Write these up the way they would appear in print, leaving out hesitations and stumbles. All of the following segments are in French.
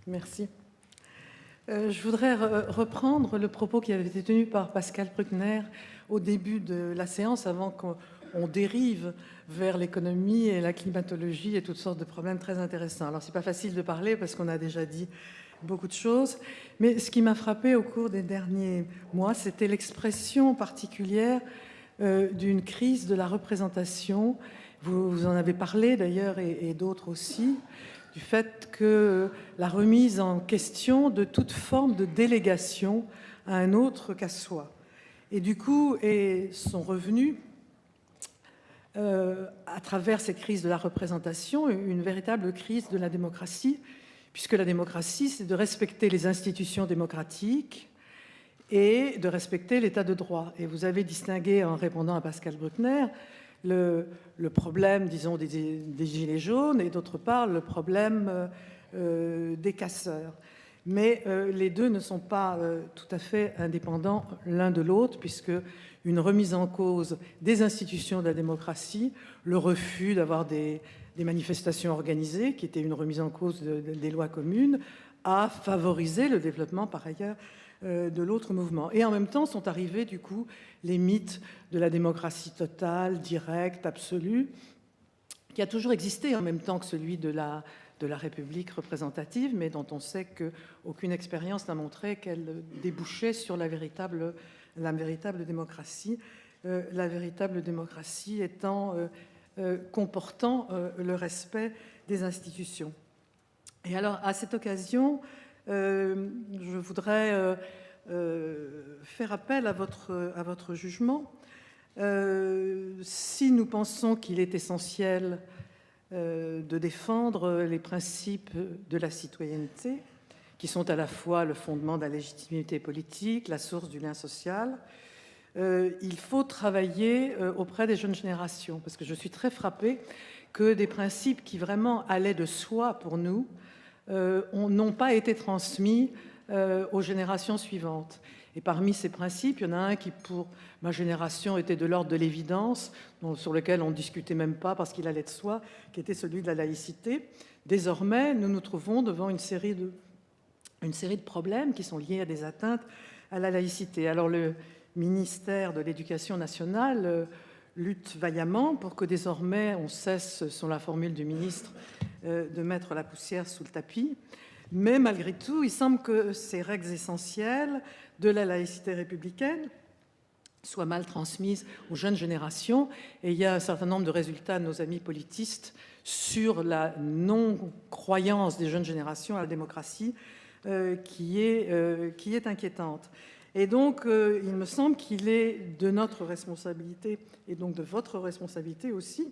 Merci. Je voudrais reprendre le propos qui avait été tenu par Pascal Bruckner au début de la séance, avant qu'on dérive vers l'économie et la climatologie et toutes sortes de problèmes très intéressants. Alors, c'est pas facile de parler parce qu'on a déjà dit beaucoup de choses, mais ce qui m'a frappé au cours des derniers mois, c'était l'expression particulière d'une crise de la représentation. Vous en avez parlé d'ailleurs, et d'autres aussi, du fait que la remise en question de toute forme de délégation à un autre qu'à soi. Et du coup, sont revenus, à travers cette crise de la représentation, une véritable crise de la démocratie, puisque la démocratie, c'est de respecter les institutions démocratiques et de respecter l'état de droit. Et vous avez distingué, en répondant à Pascal Bruckner, le problème, disons, des gilets jaunes et d'autre part le problème des casseurs. Mais les deux ne sont pas tout à fait indépendants l'un de l'autre, puisque une remise en cause des institutions de la démocratie, le refus d'avoir des manifestations organisées, qui était une remise en cause des lois communes, a favorisé le développement, par ailleurs, de l'autre mouvement. Et en même temps sont arrivés, du coup, les mythes de la démocratie totale, directe, absolue, qui a toujours existé en même temps que celui de la République représentative, mais dont on sait qu'aucune expérience n'a montré qu'elle débouchait sur la véritable démocratie, la véritable démocratie étant comportant le respect des institutions. Et alors, à cette occasion, je voudrais faire appel à votre jugement. Si nous pensons qu'il est essentiel de défendre les principes de la citoyenneté, qui sont à la fois le fondement de la légitimité politique, la source du lien social, il faut travailler auprès des jeunes générations, parce que je suis très frappée que des principes qui vraiment allaient de soi pour nous n'ont pas été transmis aux générations suivantes. Et parmi ces principes, il y en a un qui, pour ma génération, était de l'ordre de l'évidence, sur lequel on ne discutait même pas parce qu'il allait de soi, qui était celui de la laïcité. Désormais, nous nous trouvons devant une série de problèmes qui sont liés à des atteintes à la laïcité. Alors, le ministère de l'Éducation nationale lutte vaillamment pour que désormais on cesse, selon la formule du ministre, de mettre la poussière sous le tapis. Mais malgré tout, il semble que ces règles essentielles de la laïcité républicaine soient mal transmises aux jeunes générations. Et il y a un certain nombre de résultats de nos amis politistes sur la non-croyance des jeunes générations à la démocratie qui est inquiétante. Et donc, il me semble qu'il est de notre responsabilité, et donc de votre responsabilité aussi,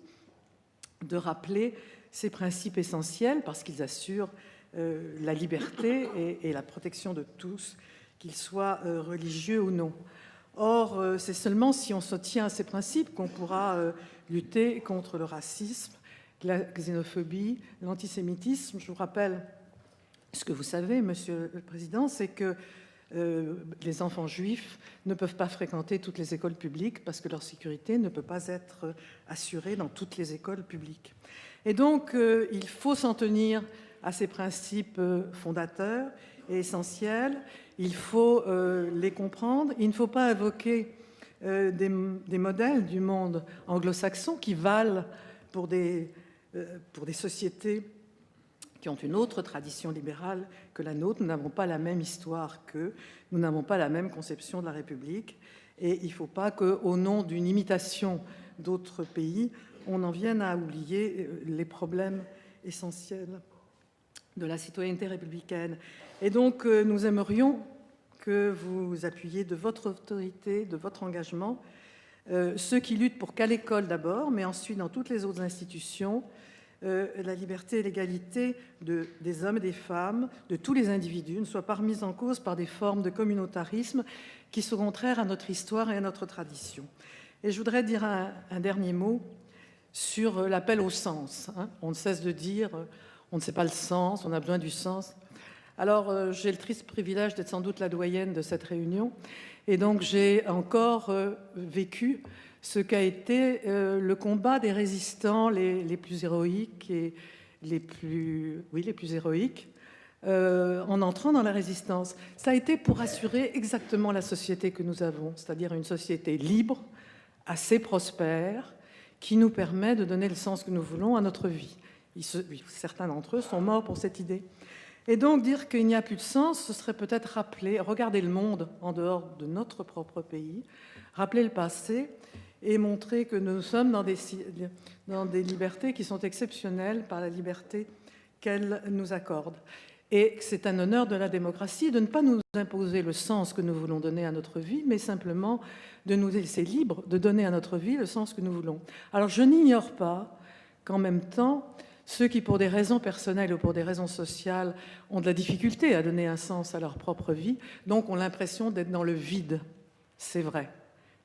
de rappeler ces principes essentiels, parce qu'ils assurent la liberté et la protection de tous, qu'ils soient religieux ou non. Or, c'est seulement si on se tient à ces principes qu'on pourra lutter contre le racisme, la xénophobie, l'antisémitisme. Je vous rappelle ce que vous savez, Monsieur le Président, c'est que les enfants juifs ne peuvent pas fréquenter toutes les écoles publiques parce que leur sécurité ne peut pas être assurée dans toutes les écoles publiques. Et donc, il faut s'en tenir à ces principes fondateurs et essentiels. Il faut les comprendre. Il ne faut pas invoquer des modèles du monde anglo-saxon qui valent pour des sociétés qui ont une autre tradition libérale que la nôtre. Nous n'avons pas la même histoire qu'eux, nous n'avons pas la même conception de la République, et il ne faut pas qu'au nom d'une imitation d'autres pays, on en vienne à oublier les problèmes essentiels de la citoyenneté républicaine. Et donc, nous aimerions que vous appuyiez de votre autorité, de votre engagement, ceux qui luttent pour qu'à l'école d'abord, mais ensuite dans toutes les autres institutions, la liberté et l'égalité des hommes et des femmes, de tous les individus, ne soient pas remises en cause par des formes de communautarisme qui sont contraires à notre histoire et à notre tradition. Et je voudrais dire un dernier mot sur l'appel au sens. On ne cesse de dire on ne sait pas le sens, on a besoin du sens. Alors, j'ai le triste privilège d'être sans doute la doyenne de cette réunion, et donc j'ai encore vécu ce qu'a été le combat des résistants les plus héroïques et les plus héroïques en entrant dans la résistance. Ça a été pour assurer exactement la société que nous avons, c'est-à-dire une société libre, assez prospère, qui nous permet de donner le sens que nous voulons à notre vie. Certains d'entre eux sont morts pour cette idée. Et donc dire qu'il n'y a plus de sens, ce serait peut-être rappeler, regarder le monde en dehors de notre propre pays, rappeler le passé et montrer que nous sommes dans des libertés qui sont exceptionnelles par la liberté qu'elle nous accorde. Et c'est un honneur de la démocratie de ne pas nous imposer le sens que nous voulons donner à notre vie, mais simplement de nous laisser libres de donner à notre vie le sens que nous voulons. Alors je n'ignore pas qu'en même temps, ceux qui, pour des raisons personnelles ou pour des raisons sociales, ont de la difficulté à donner un sens à leur propre vie, donc ont l'impression d'être dans le vide. C'est vrai.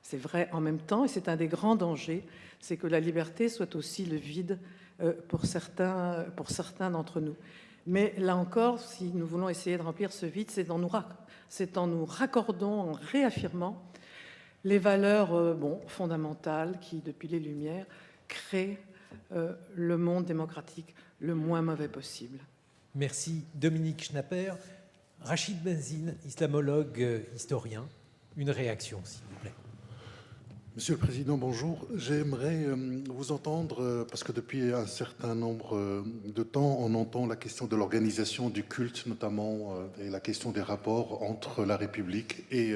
C'est vrai en même temps, et c'est un des grands dangers, c'est que la liberté soit aussi le vide pour certains d'entre nous. Mais là encore, si nous voulons essayer de remplir ce vide, c'est en nous raccordant, en réaffirmant les valeurs fondamentales qui, depuis les Lumières, créent le monde démocratique le moins mauvais possible. Merci Dominique Schnapper. Rachid Benzine, islamologue, historien, une réaction s'il vous plaît. Monsieur le Président, bonjour. J'aimerais vous entendre, parce que depuis un certain nombre de temps, on entend la question de l'organisation du culte, notamment, et la question des rapports entre la République et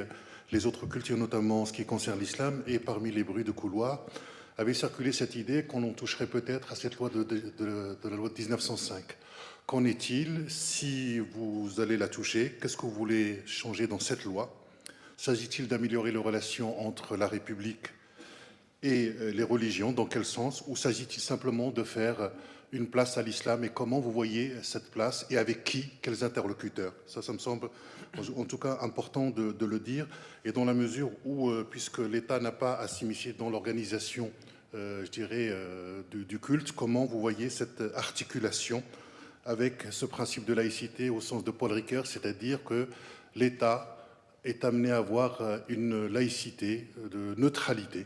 les autres cultures, notamment en ce qui concerne l'islam. Et parmi les bruits de couloir, avait circulé cette idée qu'on en toucherait peut-être à cette loi de la loi de 1905. Qu'en est-il si vous allez la toucher? Qu'est-ce que vous voulez changer dans cette loi? S'agit-il d'améliorer les relations entre la République et les religions? Dans quel sens? Ou s'agit-il simplement de faire une place à l'islam? Et comment vous voyez cette place? Et avec qui? Quels interlocuteurs? Ça me semble en tout cas important de le dire. Et dans la mesure où, puisque l'État n'a pas à s'immiscer dans l'organisation, je dirais, du culte, comment vous voyez cette articulation avec ce principe de laïcité au sens de Paul Ricoeur, c'est-à-dire que l'État est amené à avoir une laïcité de neutralité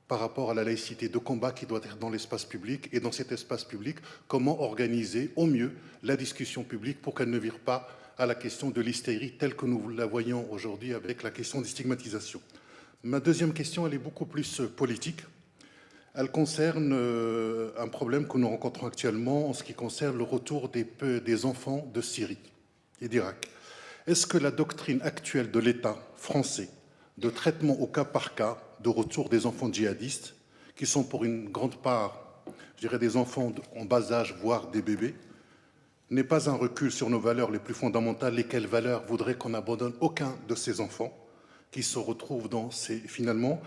par rapport à la laïcité de combat qui doit être dans l'espace public. Et dans cet espace public, comment organiser au mieux la discussion publique pour qu'elle ne vire pas à la question de l'hystérie telle que nous la voyons aujourd'hui avec la question des stigmatisations. Ma deuxième question, elle est beaucoup plus politique. Elle concerne un problème que nous rencontrons actuellement en ce qui concerne le retour des enfants de Syrie et d'Irak. Est-ce que la doctrine actuelle de l'État français de traitement au cas par cas de retour des enfants djihadistes, qui sont pour une grande part, je dirais, des enfants en bas âge, voire des bébés, n'est pas un recul sur nos valeurs les plus fondamentales, lesquelles valeurs voudraient qu'on n'abandonne aucun de ces enfants qui se retrouvent finalement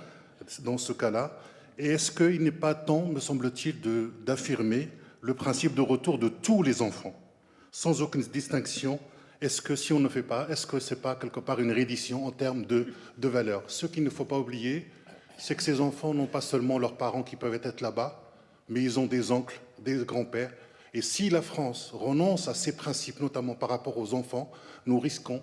dans ce cas-là? Et est-ce qu'il n'est pas temps, me semble-t-il, d'affirmer le principe de retour de tous les enfants, sans aucune distinction? Est-ce que si on ne fait pas, est-ce que ce n'est pas quelque part une reddition en termes de valeurs? Ce qu'il ne faut pas oublier, c'est que ces enfants n'ont pas seulement leurs parents qui peuvent être là-bas, mais ils ont des oncles, des grands-pères. Et si la France renonce à ces principes, notamment par rapport aux enfants, nous risquons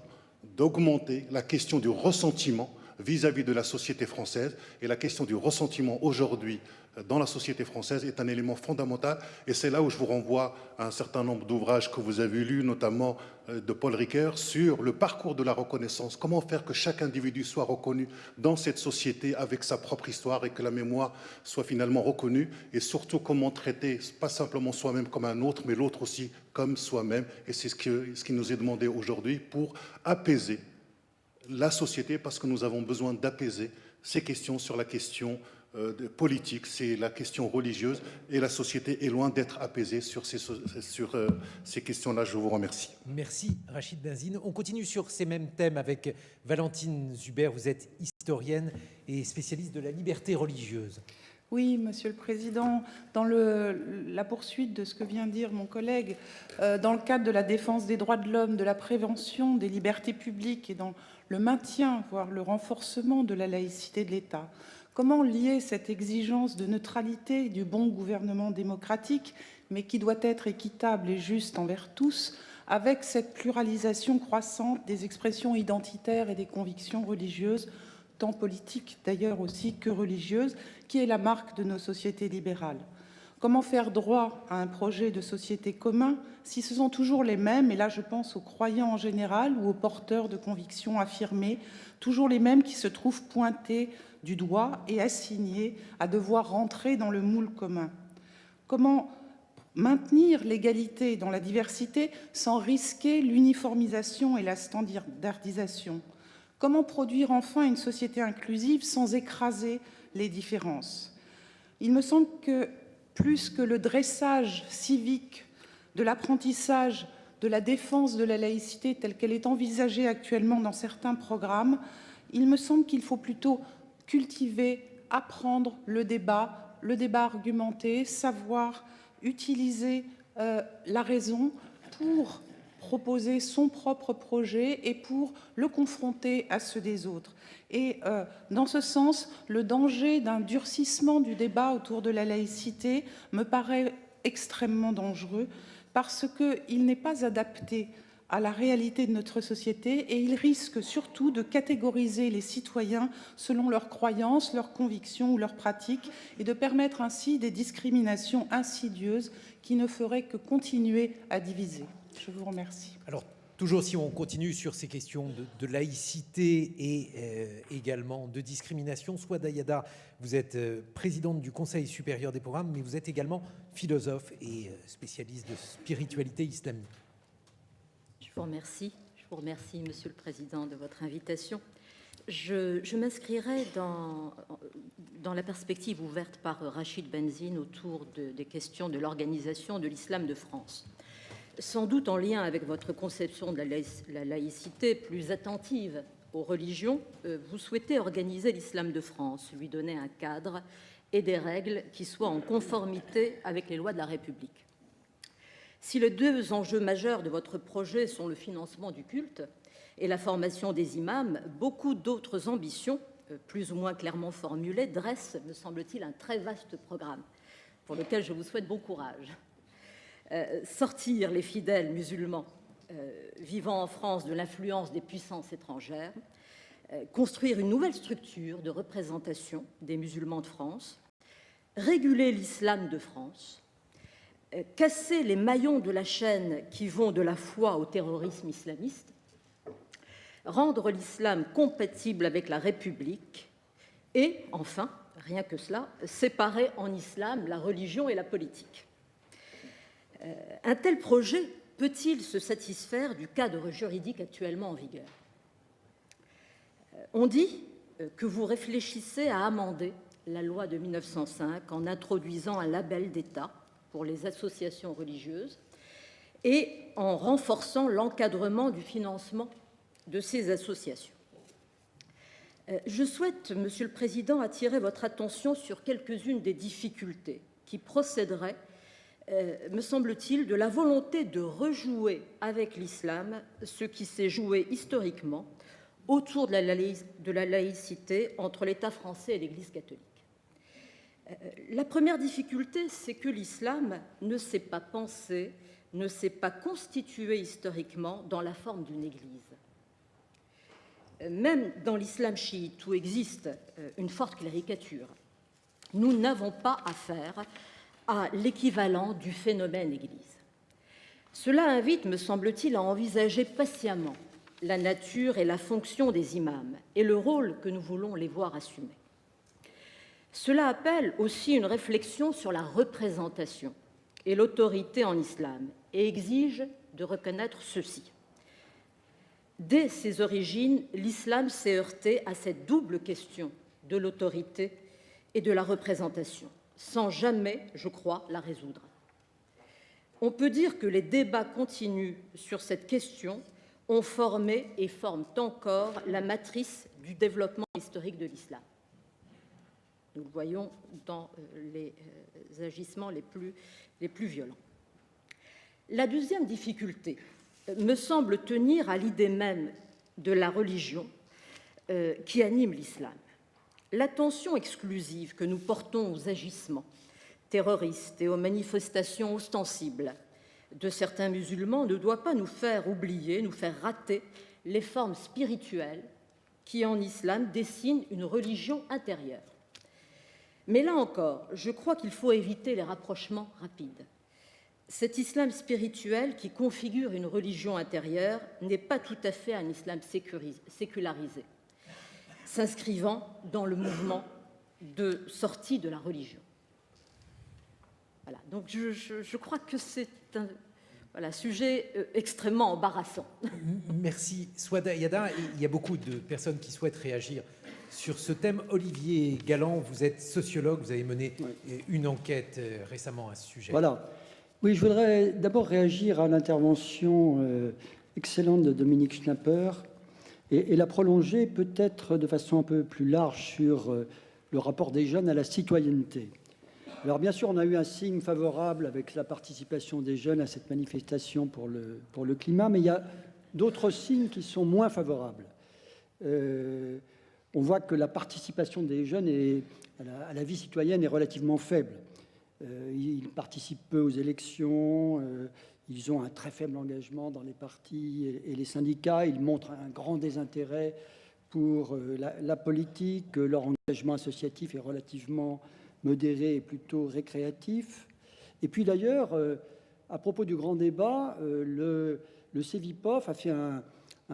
d'augmenter la question du ressentiment vis-à-vis de la société française. Et la question du ressentiment aujourd'hui dans la société française est un élément fondamental. Et c'est là où je vous renvoie à un certain nombre d'ouvrages que vous avez lus, notamment de Paul Ricoeur, sur le parcours de la reconnaissance. Comment faire que chaque individu soit reconnu dans cette société avec sa propre histoire et que la mémoire soit finalement reconnue. Et surtout, comment traiter, pas simplement soi-même comme un autre, mais l'autre aussi comme soi-même. Et c'est ce qui nous est demandé aujourd'hui pour apaiser la société, parce que nous avons besoin d'apaiser ces questions sur la question politique, c'est la question religieuse, et la société est loin d'être apaisée sur ces questions-là. Je vous remercie. Merci Rachid Benzine. On continue sur ces mêmes thèmes avec Valentine Zuber. Vous êtes historienne et spécialiste de la liberté religieuse. Oui, Monsieur le Président, dans la poursuite de ce que vient de dire mon collègue, dans le cadre de la défense des droits de l'homme, de la prévention des libertés publiques et dans le maintien, voire le renforcement de la laïcité de l'État, comment lier cette exigence de neutralité du bon gouvernement démocratique, mais qui doit être équitable et juste envers tous, avec cette pluralisation croissante des expressions identitaires et des convictions religieuses, tant politiques d'ailleurs aussi que religieuses, qui est la marque de nos sociétés libérales? Comment faire droit à un projet de société commun si ce sont toujours les mêmes, et là je pense aux croyants en général ou aux porteurs de convictions affirmées, toujours les mêmes qui se trouvent pointés du doigt et assignés à devoir rentrer dans le moule commun? Comment maintenir l'égalité dans la diversité sans risquer l'uniformisation et la standardisation? Comment produire enfin une société inclusive sans écraser les différences? Il me semble que plus que le dressage civique de l'apprentissage de la défense de la laïcité telle qu'elle est envisagée actuellement dans certains programmes, il me semble qu'il faut plutôt cultiver, apprendre le débat argumenté, savoir utiliser la raison pour proposer son propre projet et pour le confronter à ceux des autres. Et dans ce sens, le danger d'un durcissement du débat autour de la laïcité me paraît extrêmement dangereux parce qu'il n'est pas adapté à la réalité de notre société et il risque surtout de catégoriser les citoyens selon leurs croyances, leurs convictions ou leurs pratiques et de permettre ainsi des discriminations insidieuses qui ne feraient que continuer à diviser. Je vous remercie. Alors, toujours si on continue sur ces questions de laïcité et également de discrimination, Souad Ayada, vous êtes présidente du Conseil supérieur des programmes, mais vous êtes également philosophe et spécialiste de spiritualité islamique. Je vous remercie, Monsieur le Président, de votre invitation. Je m'inscrirai dans la perspective ouverte par Rachid Benzine autour des questions de l'organisation de l'islam de France. Sans doute en lien avec votre conception de la laïcité plus attentive aux religions, vous souhaitez organiser l'islam de France, lui donner un cadre et des règles qui soient en conformité avec les lois de la République. Si les deux enjeux majeurs de votre projet sont le financement du culte et la formation des imams, beaucoup d'autres ambitions, plus ou moins clairement formulées, dressent, me semble-t-il, un très vaste programme pour lequel je vous souhaite bon courage. Sortir les fidèles musulmans vivant en France de l'influence des puissances étrangères, construire une nouvelle structure de représentation des musulmans de France, réguler l'islam de France, casser les maillons de la chaîne qui vont de la foi au terrorisme islamiste, rendre l'islam compatible avec la République et, enfin, rien que cela, séparer en islam la religion et la politique. Un tel projet peut-il se satisfaire du cadre juridique actuellement en vigueur? On dit que vous réfléchissez à amender la loi de 1905 en introduisant un label d'État pour les associations religieuses et en renforçant l'encadrement du financement de ces associations. Je souhaite, Monsieur le Président, attirer votre attention sur quelques-unes des difficultés qui procéderaient, me semble-t-il, de la volonté de rejouer avec l'islam ce qui s'est joué historiquement autour de la laïcité entre l'État français et l'Église catholique. La première difficulté, c'est que l'islam ne s'est pas pensé, ne s'est pas constitué historiquement dans la forme d'une Église. Même dans l'islam chiite, où existe une forte cléricature, nous n'avons pas affaire à l'équivalent du phénomène Église. Cela invite, me semble-t-il, à envisager patiemment la nature et la fonction des imams et le rôle que nous voulons les voir assumer. Cela appelle aussi une réflexion sur la représentation et l'autorité en islam et exige de reconnaître ceci. Dès ses origines, l'islam s'est heurté à cette double question de l'autorité et de la représentation, sans jamais, je crois, la résoudre. On peut dire que les débats continus sur cette question ont formé et forment encore la matrice du développement historique de l'islam. Nous le voyons dans les agissements les plus violents. La deuxième difficulté me semble tenir à l'idée même de la religion qui anime l'islam. L'attention exclusive que nous portons aux agissements terroristes et aux manifestations ostensibles de certains musulmans ne doit pas nous faire oublier, nous faire rater les formes spirituelles qui, en islam, dessinent une religion intérieure. Mais là encore, je crois qu'il faut éviter les rapprochements rapides. Cet islam spirituel qui configure une religion intérieure n'est pas tout à fait un islam sécularisé, s'inscrivant dans le mouvement de sortie de la religion. Voilà, donc je crois que c'est un sujet extrêmement embarrassant. Merci, Souada Yada. Il y a beaucoup de personnes qui souhaitent réagir sur ce thème. Olivier Galland, vous êtes sociologue, vous avez mené une enquête récemment à ce sujet. Voilà. Oui, je voudrais d'abord réagir à l'intervention excellente de Dominique Schnapper et la prolonger peut-être de façon un peu plus large sur le rapport des jeunes à la citoyenneté. Alors bien sûr, on a eu un signe favorable avec la participation des jeunes à cette manifestation pour le climat, mais il y a d'autres signes qui sont moins favorables. On voit que la participation des jeunes à la vie citoyenne est relativement faible. Ils participent peu aux élections, ils ont un très faible engagement dans les partis et les syndicats, ils montrent un grand désintérêt pour la politique, leur engagement associatif est relativement modéré et plutôt récréatif. Et puis d'ailleurs, à propos du grand débat, le Cevipof a fait un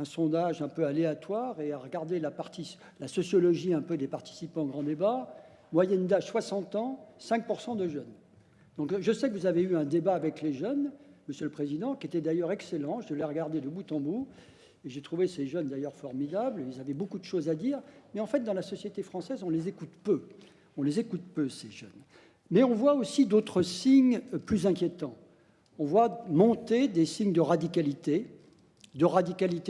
sondage un peu aléatoire et a regardé la sociologie un peu des participants au grand débat. Moyenne d'âge 60 ans, 5% de jeunes. Donc je sais que vous avez eu un débat avec les jeunes, Monsieur le Président, qui était d'ailleurs excellent. Je l'ai regardé de bout en bout. Et j'ai trouvé ces jeunes d'ailleurs formidables. Ils avaient beaucoup de choses à dire. Mais en fait, dans la société française, on les écoute peu. On les écoute peu, ces jeunes. Mais on voit aussi d'autres signes plus inquiétants. On voit monter des signes de radicalité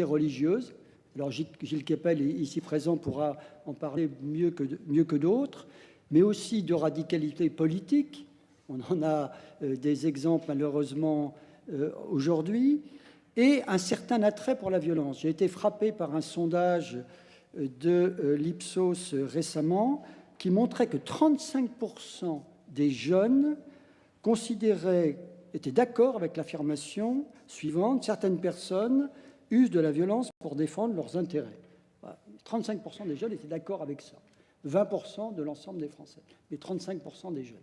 religieuse. Alors Gilles Kepel, ici présent, pourra en parler mieux que d'autres, mais aussi de radicalité politique. On en a des exemples malheureusement aujourd'hui, et un certain attrait pour la violence. J'ai été frappé par un sondage de l'Ipsos récemment qui montrait que 35% des jeunes étaient d'accord avec l'affirmation suivante: certaines personnes usent de la violence pour défendre leurs intérêts. 35% des jeunes étaient d'accord avec ça. 20% de l'ensemble des Français, mais 35% des jeunes.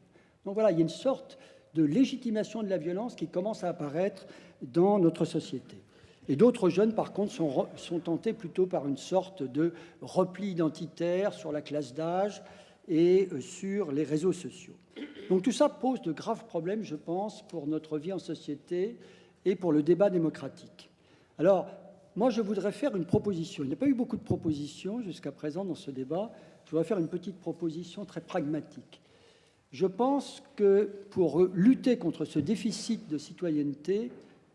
Donc voilà, il y a une sorte de légitimation de la violence qui commence à apparaître dans notre société. Et d'autres jeunes, par contre, sont tentés plutôt par une sorte de repli identitaire sur la classe d'âge et sur les réseaux sociaux. Donc tout ça pose de graves problèmes, je pense, pour notre vie en société et pour le débat démocratique. Alors, moi, je voudrais faire une proposition. Il n'y a pas eu beaucoup de propositions jusqu'à présent dans ce débat. Je voudrais faire une petite proposition très pragmatique. Je pense que pour lutter contre ce déficit de citoyenneté,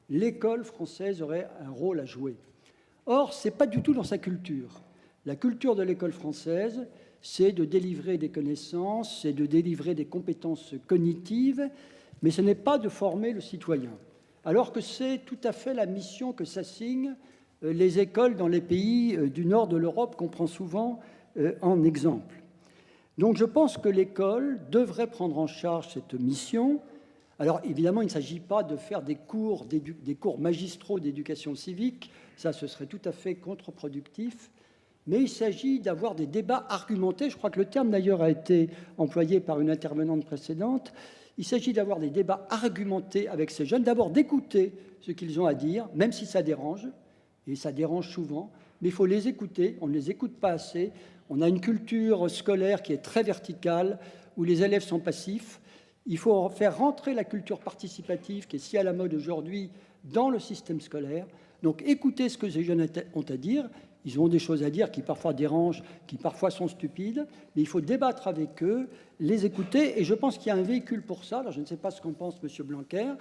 l'école française aurait un rôle à jouer. Or, ce n'est pas du tout dans sa culture. La culture de l'école française, c'est de délivrer des connaissances, c'est de délivrer des compétences cognitives, mais ce n'est pas de former le citoyen. Alors que c'est tout à fait la mission que s'assignent les écoles dans les pays du nord de l'Europe, qu'on prend souvent en exemple. Donc je pense que l'école devrait prendre en charge cette mission. Alors évidemment, il ne s'agit pas de faire des cours magistraux d'éducation civique, ça ce serait tout à fait contre-productif, mais il s'agit d'avoir des débats argumentés. Je crois que le terme d'ailleurs a été employé par une intervenante précédente. Il s'agit d'avoir des débats argumentés avec ces jeunes, d'abord d'écouter ce qu'ils ont à dire, même si ça dérange, et ça dérange souvent, mais il faut les écouter, on ne les écoute pas assez. On a une culture scolaire qui est très verticale, où les élèves sont passifs. Il faut faire rentrer la culture participative, qui est si à la mode aujourd'hui, dans le système scolaire. Donc écoutez ce que ces jeunes ont à dire. Ils ont des choses à dire qui parfois dérangent, qui parfois sont stupides, mais il faut débattre avec eux, les écouter, et je pense qu'il y a un véhicule pour ça. Alors je ne sais pas ce qu'en pense M. Blanquer.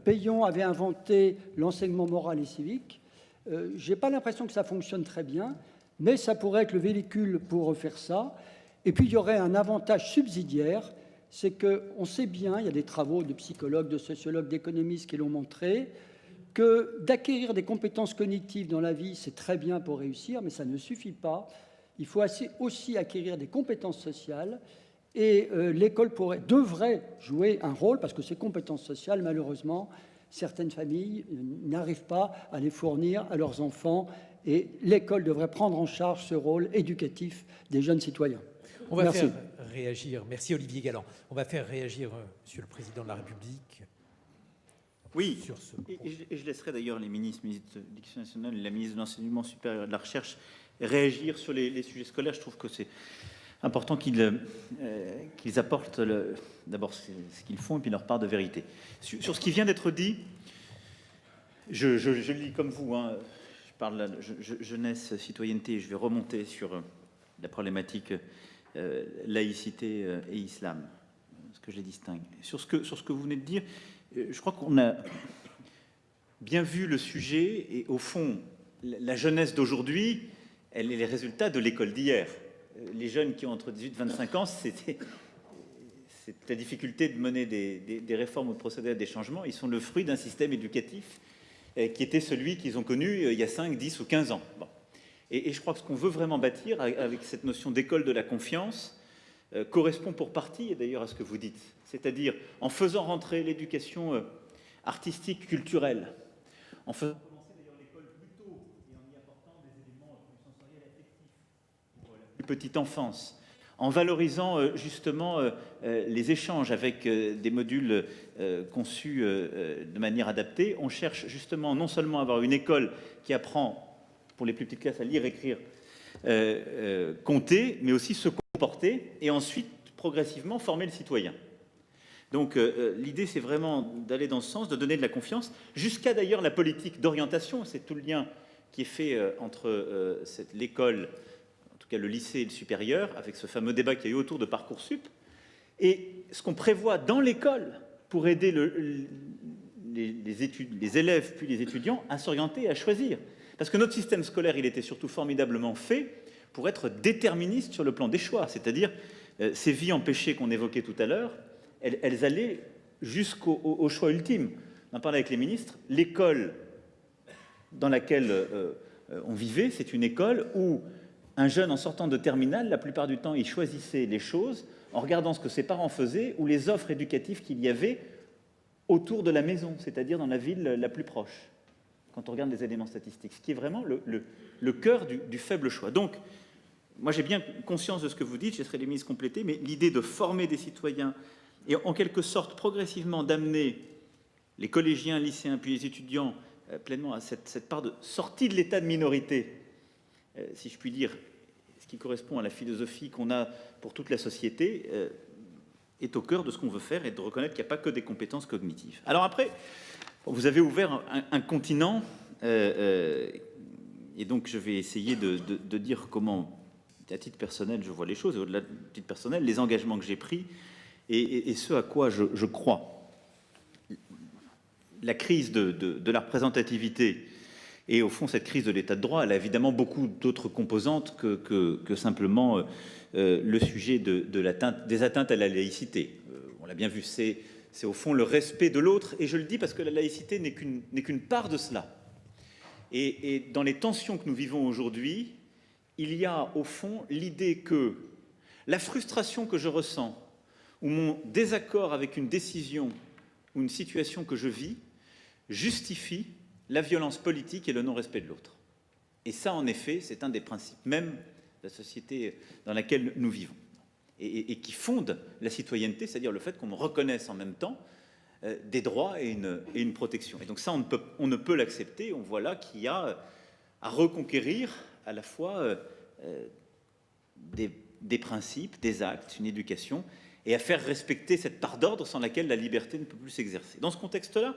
Payon avait inventé l'enseignement moral et civique. Je n'ai pas l'impression que ça fonctionne très bien, mais ça pourrait être le véhicule pour faire ça. Et puis il y aurait un avantage subsidiaire, c'est qu'on sait bien, il y a des travaux de psychologues, de sociologues, d'économistes qui l'ont montré, que d'acquérir des compétences cognitives dans la vie, c'est très bien pour réussir, mais ça ne suffit pas. Il faut aussi acquérir des compétences sociales, et l'école devrait jouer un rôle, parce que ces compétences sociales, malheureusement, certaines familles n'arrivent pas à les fournir à leurs enfants, et l'école devrait prendre en charge ce rôle éducatif des jeunes citoyens. On va faire réagir. Merci Olivier Galland. On va faire réagir Monsieur le Président de la République. Oui, Sur ce et je laisserai d'ailleurs les ministres de l'Éducation nationale et la ministre de l'Enseignement supérieur et de la Recherche réagir sur les sujets scolaires. Je trouve que c'est important qu'ils apportent d'abord ce qu'ils font et puis leur part de vérité. Sur ce qui vient d'être dit, je lis comme vous, hein, je parle de la jeunesse, citoyenneté, je vais remonter sur la problématique laïcité et islam, ce que je les distingue. Sur ce que vous venez de dire, je crois qu'on a bien vu le sujet et au fond, la jeunesse d'aujourd'hui, elle est les résultats de l'école d'hier. Les jeunes qui ont entre 18 et 25 ans, c'est la difficulté de mener des réformes ou de procéder à des changements. Ils sont le fruit d'un système éducatif qui était celui qu'ils ont connu il y a 5, 10 ou 15 ans. Bon. Et je crois que ce qu'on veut vraiment bâtir avec cette notion d'école de la confiance correspond pour partie, et d'ailleurs à ce que vous dites, c'est-à-dire en faisant rentrer l'éducation artistique, culturelle, en faisant commencer d'ailleurs l'école plus tôt et en y apportant des éléments plus sensoriels et affectifs pour la plus petite enfance, en valorisant justement les échanges avec des modules conçus de manière adaptée. On cherche justement non seulement à avoir une école qui apprend pour les plus petites classes à lire, écrire, compter, mais aussi se comporter et ensuite progressivement former le citoyen. Donc l'idée c'est vraiment d'aller dans ce sens, de donner de la confiance, jusqu'à d'ailleurs la politique d'orientation. C'est tout le lien qui est fait entre l'école, en tout cas le lycée et le supérieur, avec ce fameux débat qu'il y a eu autour de Parcoursup, et ce qu'on prévoit dans l'école pour aider les élèves puis les étudiants à s'orienter et à choisir. Parce que notre système scolaire, il était surtout formidablement fait pour être déterministe sur le plan des choix, c'est-à-dire ces vies empêchées qu'on évoquait tout à l'heure, elles allaient jusqu'au choix ultime. On en parlait avec les ministres, l'école dans laquelle on vivait, c'est une école où un jeune en sortant de terminale, la plupart du temps, il choisissait les choses en regardant ce que ses parents faisaient ou les offres éducatives qu'il y avait autour de la maison, c'est-à-dire dans la ville la plus proche, quand on regarde les éléments statistiques, ce qui est vraiment le cœur du faible choix. Donc, moi j'ai bien conscience de ce que vous dites, je laisserai les ministres compléter, mais l'idée de former des citoyens et en quelque sorte progressivement d'amener les collégiens, lycéens, puis les étudiants pleinement à cette part de sortie de l'état de minorité, si je puis dire, ce qui correspond à la philosophie qu'on a pour toute la société, est au cœur de ce qu'on veut faire et de reconnaître qu'il n'y a pas que des compétences cognitives. Alors après, vous avez ouvert un continent, et donc je vais essayer de dire comment, à titre personnel, je vois les choses, et au-delà de titre personnel, les engagements que j'ai pris et ce à quoi je crois. La crise de la représentativité et au fond cette crise de l'état de droit, elle a évidemment beaucoup d'autres composantes que simplement le sujet des atteintes à la laïcité. On l'a bien vu, c'est au fond le respect de l'autre, et je le dis parce que la laïcité n'est qu'une part de cela. Et dans les tensions que nous vivons aujourd'hui, il y a au fond l'idée que la frustration que je ressens ou mon désaccord avec une décision ou une situation que je vis justifie la violence politique et le non-respect de l'autre. Et ça, en effet, c'est un des principes même de la société dans laquelle nous vivons et qui fonde la citoyenneté, c'est-à-dire le fait qu'on me reconnaisse en même temps des droits et une protection. Et donc ça, on ne peut l'accepter. On voit là qu'il y a à reconquérir à la fois des principes, des actes, une éducation, et à faire respecter cette part d'ordre sans laquelle la liberté ne peut plus s'exercer. Dans ce contexte-là,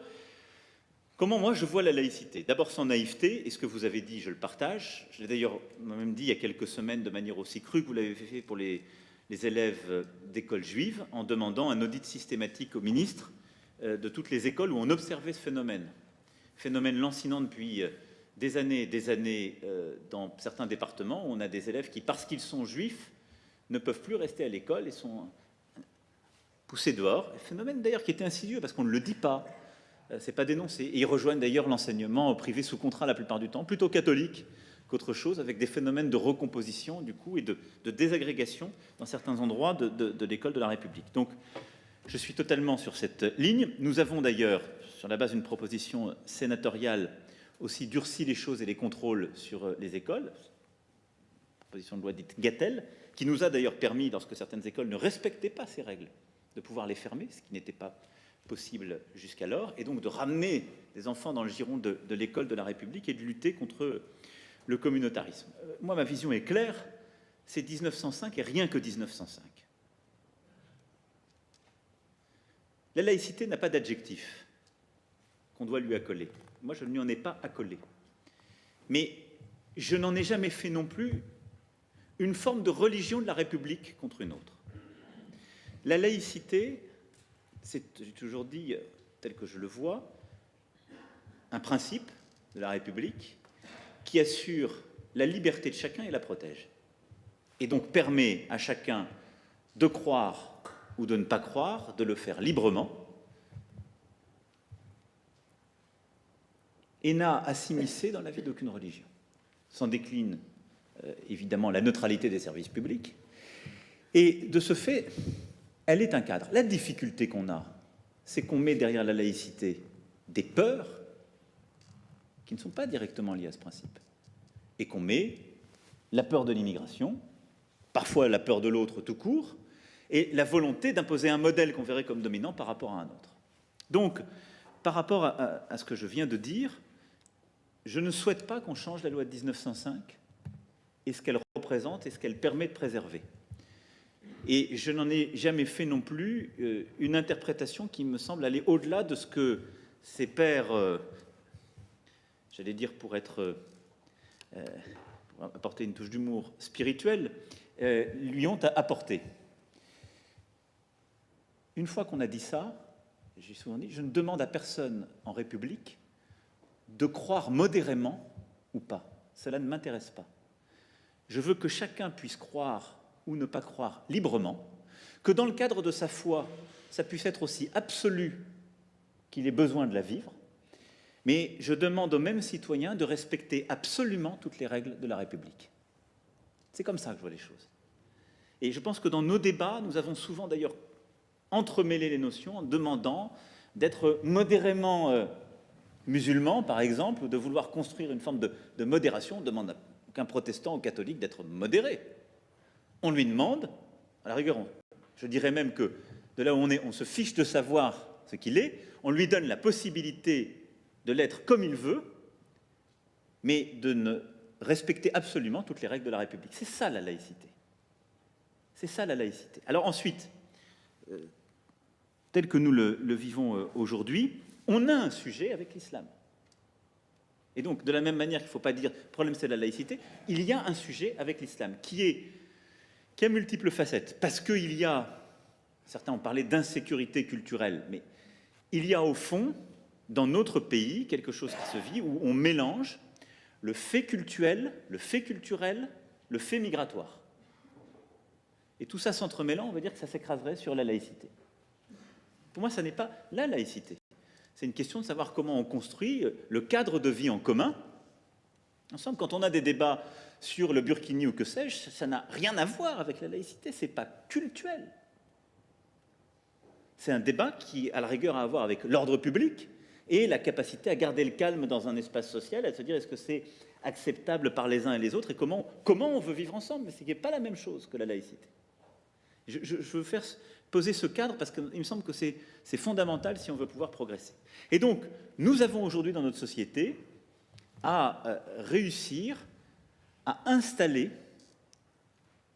comment moi je vois la laïcité? D'abord sans naïveté, et ce que vous avez dit, je le partage. Je l'ai d'ailleurs moi-même dit il y a quelques semaines de manière aussi crue que vous l'avez fait pour les élèves d'écoles juives, en demandant un audit systématique au ministre de toutes les écoles où on observait ce phénomène lancinant depuis des années dans certains départements, où on a des élèves qui, parce qu'ils sont juifs, ne peuvent plus rester à l'école et sont poussés dehors. Un phénomène d'ailleurs qui était insidieux parce qu'on ne le dit pas, c'est pas dénoncé. Et ils rejoignent d'ailleurs l'enseignement privé sous contrat la plupart du temps, plutôt catholique qu'autre chose, avec des phénomènes de recomposition du coup et de désagrégation dans certains endroits de l'école de la République. Donc je suis totalement sur cette ligne. Nous avons d'ailleurs, sur la base d'une proposition sénatoriale, aussi durci les choses et les contrôles sur les écoles, proposition de loi dite Gatel, qui nous a d'ailleurs permis, lorsque certaines écoles ne respectaient pas ces règles, de pouvoir les fermer, ce qui n'était pas possible jusqu'alors, et donc de ramener les enfants dans le giron de l'école de la République et de lutter contre le communautarisme. Moi, ma vision est claire, c'est 1905 et rien que 1905. La laïcité n'a pas d'adjectif qu'on doit lui accoler. Moi, je ne lui en ai pas accolé. Mais je n'en ai jamais fait non plus une forme de religion de la République contre une autre. La laïcité, c'est, j'ai toujours dit, tel que je le vois, un principe de la République qui assure la liberté de chacun et la protège. Et donc permet à chacun de croire ou de ne pas croire, de le faire librement, et n'a à s'immiscer dans la vie d'aucune religion. S'en décline évidemment la neutralité des services publics, et de ce fait, elle est un cadre. La difficulté qu'on a, c'est qu'on met derrière la laïcité des peurs qui ne sont pas directement liées à ce principe, et qu'on met la peur de l'immigration, parfois la peur de l'autre tout court, et la volonté d'imposer un modèle qu'on verrait comme dominant par rapport à un autre. Donc, par rapport à ce que je viens de dire, je ne souhaite pas qu'on change la loi de 1905 et ce qu'elle représente et ce qu'elle permet de préserver. Et je n'en ai jamais fait non plus une interprétation qui me semble aller au-delà de ce que ses pairs, j'allais dire pour apporter une touche d'humour spirituel, lui ont apporté. Une fois qu'on a dit ça, j'ai souvent dit, je ne demande à personne en République de croire modérément ou pas. Cela ne m'intéresse pas. Je veux que chacun puisse croire ou ne pas croire librement, que dans le cadre de sa foi, ça puisse être aussi absolu qu'il ait besoin de la vivre, mais je demande aux mêmes citoyens de respecter absolument toutes les règles de la République. C'est comme ça que je vois les choses. Et je pense que dans nos débats, nous avons souvent d'ailleurs entremêlé les notions en demandant d'être modérément musulman, par exemple, ou de vouloir construire une forme de modération. On demande qu'un protestant ou catholique d'être modéré. On lui demande, à la rigueur, je dirais même que de là où on est, on se fiche de savoir ce qu'il est, on lui donne la possibilité de l'être comme il veut, mais de ne respecter absolument toutes les règles de la République. C'est ça la laïcité. C'est ça la laïcité. Alors ensuite, tel que nous le vivons aujourd'hui, on a un sujet avec l'islam. Et donc, de la même manière qu'il ne faut pas dire « le problème c'est la laïcité », il y a un sujet avec l'islam qui a multiples facettes. Parce qu'il y a, certains ont parlé d'insécurité culturelle, mais il y a au fond, dans notre pays, quelque chose qui se vit où on mélange le fait cultuel, le fait culturel, le fait migratoire. Et tout ça s'entremêlant, on va dire que ça s'écraserait sur la laïcité. Pour moi, ça n'est pas la laïcité. C'est une question de savoir comment on construit le cadre de vie en commun. Ensemble, quand on a des débats sur le burkini ou que sais-je, ça n'a rien à voir avec la laïcité, ce n'est pas cultuel. C'est un débat qui, à la rigueur, a à voir avec l'ordre public et la capacité à garder le calme dans un espace social, à se dire est-ce que c'est acceptable par les uns et les autres et comment on veut vivre ensemble. Mais ce n'est pas la même chose que la laïcité. Je veux poser ce cadre parce qu'il me semble que c'est fondamental si on veut pouvoir progresser. Et donc, nous avons aujourd'hui dans notre société à réussir à installer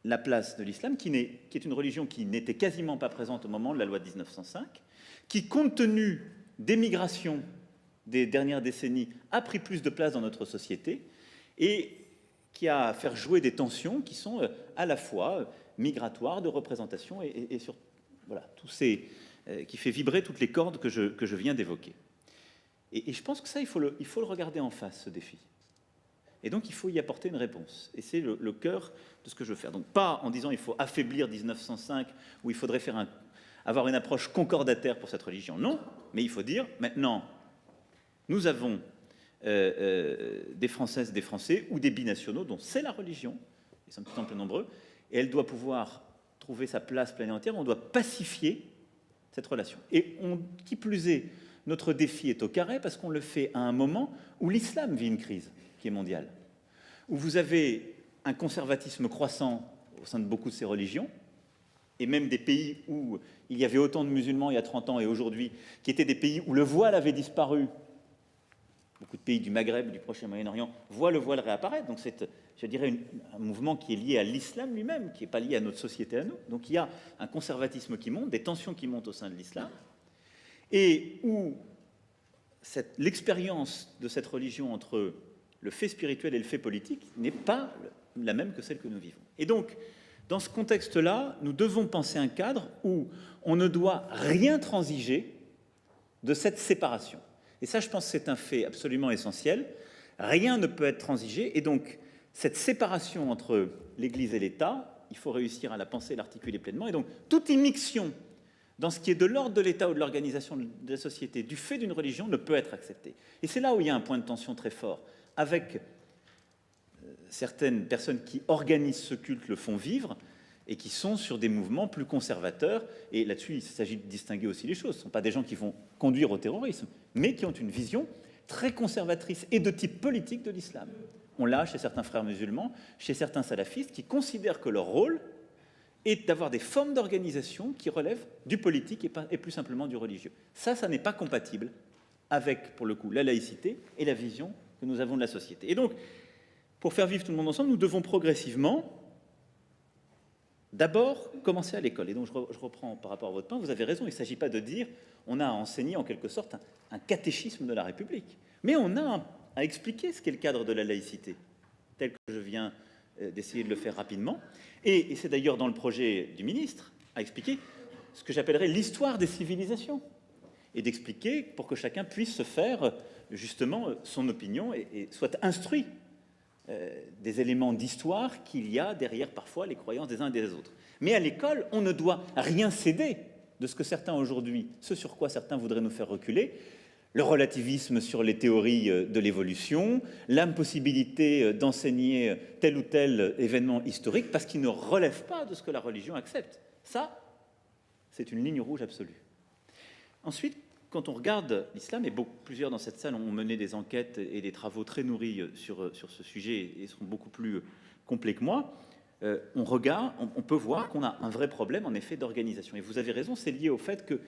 la place de l'islam, qui est une religion qui n'était quasiment pas présente au moment de la loi de 1905, qui, compte tenu des migrations des dernières décennies, a pris plus de place dans notre société et qui a à faire jouer des tensions qui sont à la fois migratoires, de représentation et sur voilà, qui fait vibrer toutes les cordes que je viens d'évoquer. Et je pense que ça, il faut le regarder en face, ce défi. Et donc, il faut y apporter une réponse. Et c'est le cœur de ce que je veux faire. Donc, pas en disant il faut affaiblir 1905 ou il faudrait avoir une approche concordataire pour cette religion. Non, mais il faut dire, maintenant, nous avons des Françaises, des Français ou des binationaux dont c'est la religion, ils sont de plus en plus nombreux, et elle doit pouvoir trouver sa place pleine et entière, on doit pacifier cette relation. Et qui plus est, notre défi est au carré parce qu'on le fait à un moment où l'islam vit une crise qui est mondiale, où vous avez un conservatisme croissant au sein de beaucoup de ces religions, et même des pays où il y avait autant de musulmans il y a 30 ans et aujourd'hui, qui étaient des pays où le voile avait disparu. Beaucoup de pays du Maghreb, du Proche et Moyen-Orient voient le voile réapparaître. Donc c'est, je dirais, un mouvement qui est lié à l'islam lui-même, qui n'est pas lié à notre société à nous. Donc il y a un conservatisme qui monte, des tensions qui montent au sein de l'islam, et où l'expérience de cette religion entre le fait spirituel et le fait politique n'est pas la même que celle que nous vivons. Et donc, dans ce contexte-là, nous devons penser un cadre où on ne doit rien transiger de cette séparation. Et ça, je pense que c'est un fait absolument essentiel. Rien ne peut être transigé. Et donc, cette séparation entre l'Église et l'État, il faut réussir à la penser et l'articuler pleinement. Et donc, toute immixtion dans ce qui est de l'ordre de l'État ou de l'organisation de la société, du fait d'une religion, ne peut être acceptée. Et c'est là où il y a un point de tension très fort, avec certaines personnes qui organisent ce culte, le font vivre, et qui sont sur des mouvements plus conservateurs. Et là-dessus, il s'agit de distinguer aussi les choses. Ce ne sont pas des gens qui vont conduire au terrorisme, mais qui ont une vision très conservatrice et de type politique de l'islam. On l'a chez certains frères musulmans, chez certains salafistes, qui considèrent que leur rôle est d'avoir des formes d'organisation qui relèvent du politique et plus simplement du religieux. Ça n'est pas compatible avec, pour le coup, la laïcité et la vision que nous avons de la société. Et donc, pour faire vivre tout le monde ensemble, nous devons progressivement d'abord commencer à l'école. Et donc, je reprends par rapport à votre point, vous avez raison, il ne s'agit pas de dire on a à enseigner en quelque sorte un catéchisme de la République, mais on a à expliquer ce qu'est le cadre de la laïcité, tel que je viens d'essayer de le faire rapidement. Et c'est d'ailleurs dans le projet du ministre à expliquer ce que j'appellerais l'histoire des civilisations, et d'expliquer pour que chacun puisse se faire justement son opinion et soit instruit des éléments d'histoire qu'il y a derrière parfois les croyances des uns et des autres. Mais à l'école, on ne doit rien céder de ce que certains aujourd'hui, ce sur quoi certains voudraient nous faire reculer, le relativisme sur les théories de l'évolution, l'impossibilité d'enseigner tel ou tel événement historique parce qu'il ne relève pas de ce que la religion accepte. Ça, c'est une ligne rouge absolue. Ensuite, quand on regarde l'islam, et plusieurs dans cette salle ont mené des enquêtes et des travaux très nourris sur ce sujet et sont beaucoup plus complets que moi, on peut voir qu'on a un vrai problème en effet d'organisation. Et vous avez raison, c'est lié au fait que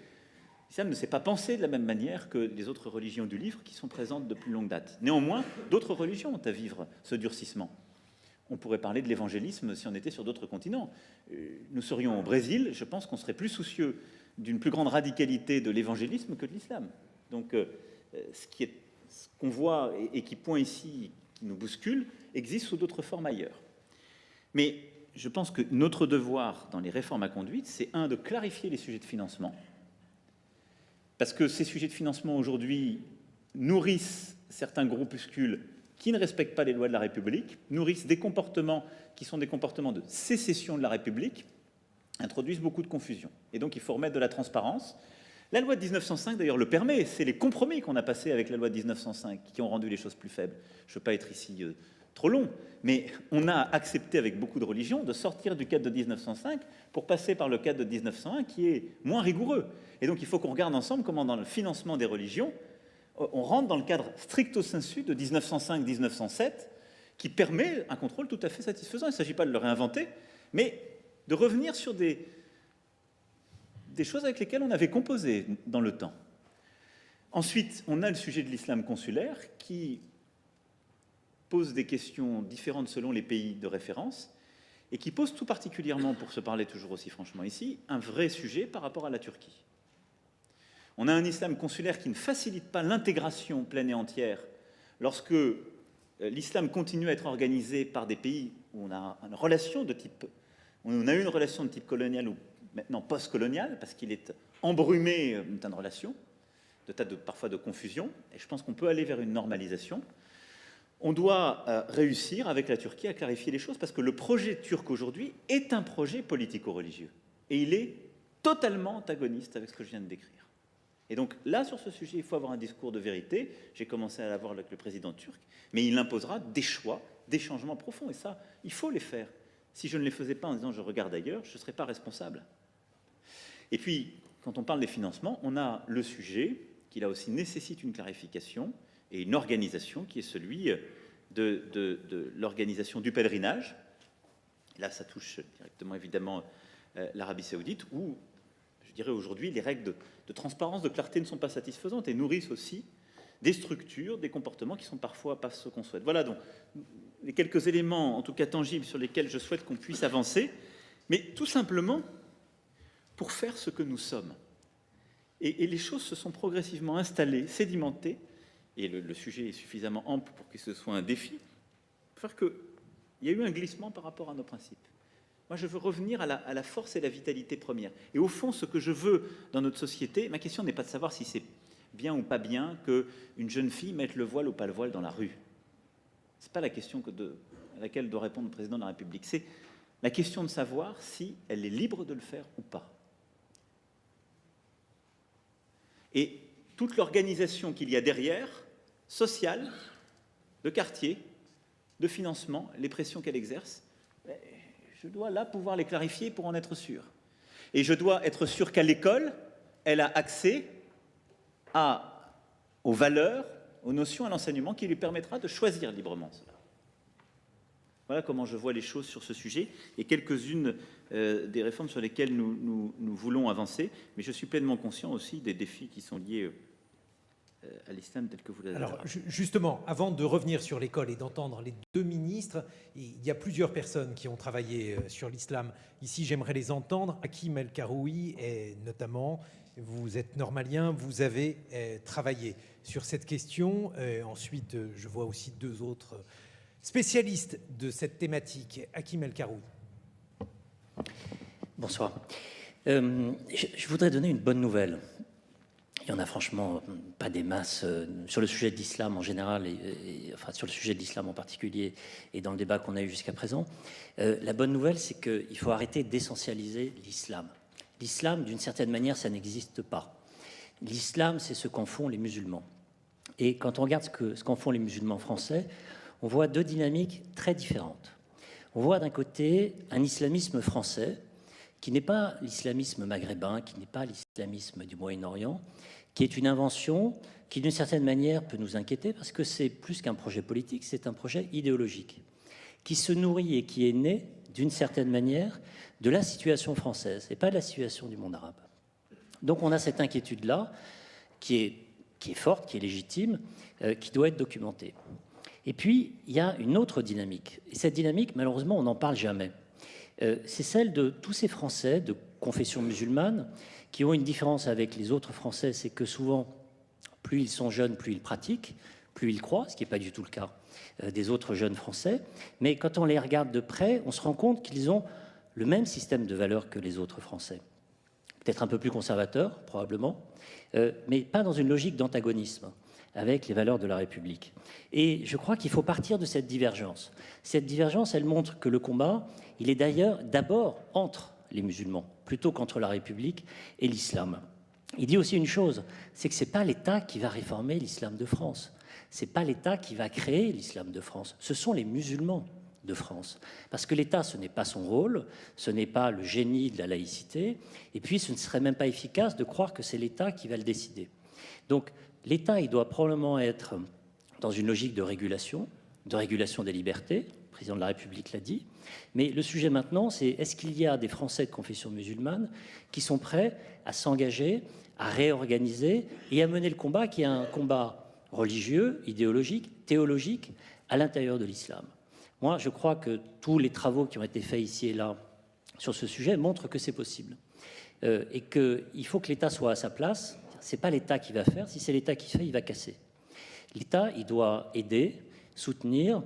l'islam ne s'est pas pensé de la même manière que les autres religions du livre qui sont présentes de plus longue date. Néanmoins, d'autres religions ont à vivre ce durcissement. On pourrait parler de l'évangélisme si on était sur d'autres continents. Nous serions au Brésil, je pense qu'on serait plus soucieux d'une plus grande radicalité de l'évangélisme que de l'islam. Donc, ce qu'on voit et qui pointe ici, qui nous bouscule, existe sous d'autres formes ailleurs. Mais je pense que notre devoir dans les réformes à conduite, c'est de clarifier les sujets de financement, parce que ces sujets de financement aujourd'hui nourrissent certains groupuscules qui ne respectent pas les lois de la République, nourrissent des comportements qui sont des comportements de sécession de la République, introduisent beaucoup de confusion. Et donc il faut remettre de la transparence. La loi de 1905 d'ailleurs le permet, c'est les compromis qu'on a passés avec la loi de 1905 qui ont rendu les choses plus faibles. Je ne veux pas être ici trop long, mais on a accepté avec beaucoup de religions de sortir du cadre de 1905 pour passer par le cadre de 1901 qui est moins rigoureux. Et donc il faut qu'on regarde ensemble comment dans le financement des religions, on rentre dans le cadre stricto sensu de 1905-1907 qui permet un contrôle tout à fait satisfaisant. Il ne s'agit pas de le réinventer, mais de revenir sur des choses avec lesquelles on avait composé dans le temps. Ensuite, on a le sujet de l'islam consulaire qui pose des questions différentes selon les pays de référence et qui pose tout particulièrement, pour se parler toujours aussi franchement ici, un vrai sujet par rapport à la Turquie. On a un islam consulaire qui ne facilite pas l'intégration pleine et entière lorsque l'islam continue à être organisé par des pays où on a une relation de type colonial ou maintenant post-colonial, parce qu'il est embrumé d'une tas de relations, parfois de confusion, et je pense qu'on peut aller vers une normalisation. On doit réussir avec la Turquie à clarifier les choses, parce que le projet turc aujourd'hui est un projet politico-religieux, et il est totalement antagoniste avec ce que je viens de décrire. Et donc là, sur ce sujet, il faut avoir un discours de vérité. J'ai commencé à l'avoir avec le président turc, mais il imposera des choix, des changements profonds, et ça, il faut les faire. Si je ne les faisais pas en disant « je regarde ailleurs », je ne serais pas responsable. Et puis, quand on parle des financements, on a le sujet qui, là aussi, nécessite une clarification et une organisation qui est celui de l'organisation du pèlerinage. là ça touche directement évidemment l'Arabie Saoudite, où je dirais aujourd'hui les règles de transparence, de clarté ne sont pas satisfaisantes et nourrissent aussi des structures, des comportements qui sont parfois pas ce qu'on souhaite. Voilà donc les quelques éléments, en tout cas tangibles, sur lesquels je souhaite qu'on puisse avancer, mais tout simplement pour faire ce que nous sommes. Et les choses se sont progressivement installées, sédimentées, et le sujet est suffisamment ample pour que ce soit un défi, pour faire qu'il y a eu un glissement par rapport à nos principes. Moi, je veux revenir à la force et la vitalité première. Et au fond, ce que je veux dans notre société, ma question n'est pas de savoir si c'est bien ou pas bien qu'une jeune fille mette le voile ou pas le voile dans la rue. Ce n'est pas la question à laquelle doit répondre le président de la République. C'est la question de savoir si elle est libre de le faire ou pas. Et toute l'organisation qu'il y a derrière, sociale, de quartier, de financement, les pressions qu'elle exerce, je dois là pouvoir les clarifier pour en être sûr. Et je dois être sûr qu'à l'école, elle a accès aux valeurs, aux notions, à l'enseignement qui lui permettra de choisir librement cela. Voilà comment je vois les choses sur ce sujet et quelques-unes des réformes sur lesquelles nous voulons avancer. Mais je suis pleinement conscient aussi des défis qui sont liés à l'islam tel que vous l'avez dit. Alors justement, avant de revenir sur l'école et d'entendre les deux ministres, il y a plusieurs personnes qui ont travaillé sur l'islam. Ici, j'aimerais les entendre. Hakim El Karoui, et notamment, vous êtes normalien, vous avez travaillé sur cette question. Ensuite, je vois aussi deux autres spécialistes de cette thématique. Hakim El Karoui. Bonsoir. Je voudrais donner une bonne nouvelle. Il n'y en a franchement pas des masses sur le sujet de l'islam en général, enfin sur le sujet de l'islam en particulier, et dans le débat qu'on a eu jusqu'à présent. La bonne nouvelle, c'est qu'il faut arrêter d'essentialiser l'islam. L'islam, d'une certaine manière, ça n'existe pas. L'islam, c'est ce qu'en font les musulmans. Et quand on regarde ce qu'en font les musulmans français, on voit deux dynamiques très différentes. On voit d'un côté un islamisme français qui n'est pas l'islamisme maghrébin, qui n'est pas l'islamisme du Moyen-Orient, qui est une invention qui, d'une certaine manière, peut nous inquiéter parce que c'est plus qu'un projet politique, c'est un projet idéologique qui se nourrit et qui est né, d'une certaine manière, de la situation française et pas de la situation du monde arabe. Donc on a cette inquiétude-là qui est forte, qui est légitime, qui doit être documentée. Et puis, il y a une autre dynamique. Et cette dynamique, malheureusement, on n'en parle jamais. C'est celle de tous ces Français de confession musulmane qui ont une différence avec les autres Français, c'est que souvent, plus ils sont jeunes, plus ils pratiquent, plus ils croient, ce qui n'est pas du tout le cas des autres jeunes Français. Mais quand on les regarde de près, on se rend compte qu'ils ont le même système de valeurs que les autres Français. Peut-être un peu plus conservateur, probablement, mais pas dans une logique d'antagonisme avec les valeurs de la République. Et je crois qu'il faut partir de cette divergence. Cette divergence, elle montre que le combat, il est d'ailleurs d'abord entre les musulmans, plutôt qu'entre la République et l'islam. Il dit aussi une chose, c'est que ce n'est pas l'État qui va réformer l'islam de France. Ce n'est pas l'État qui va créer l'islam de France. Ce sont les musulmans de France. Parce que l'État, ce n'est pas son rôle, ce n'est pas le génie de la laïcité, et puis ce ne serait même pas efficace de croire que c'est l'État qui va le décider. Donc l'État, il doit probablement être dans une logique de régulation des libertés, le président de la République l'a dit, mais le sujet maintenant, c'est est-ce qu'il y a des Français de confession musulmane qui sont prêts à s'engager, à réorganiser et à mener le combat qui est un combat religieux, idéologique, théologique, à l'intérieur de l'islam. Moi, je crois que tous les travaux qui ont été faits ici et là sur ce sujet montrent que c'est possible et qu'il faut que l'État soit à sa place. Ce n'est pas l'État qui va faire. Si c'est l'État qui fait, il va casser. L'État, il doit aider, soutenir,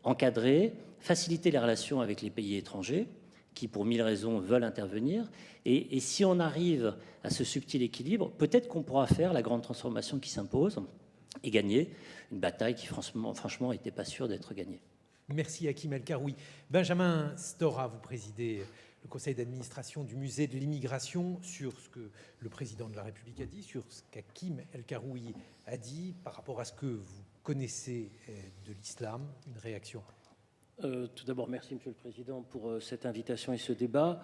encadrer, faciliter les relations avec les pays étrangers qui, pour mille raisons, veulent intervenir. Et si on arrive à ce subtil équilibre, peut-être qu'on pourra faire la grande transformation qui s'impose et gagner une bataille qui, franchement, n'était pas sûre d'être gagnée. Merci Hakim El Karoui. Benjamin Stora, vous présidez le conseil d'administration du musée de l'immigration, sur ce que le président de la République a dit, sur ce qu'Hakim El Karoui a dit par rapport à ce que vous connaissez de l'islam. Une réaction? Tout d'abord, merci Monsieur le Président pour cette invitation et ce débat.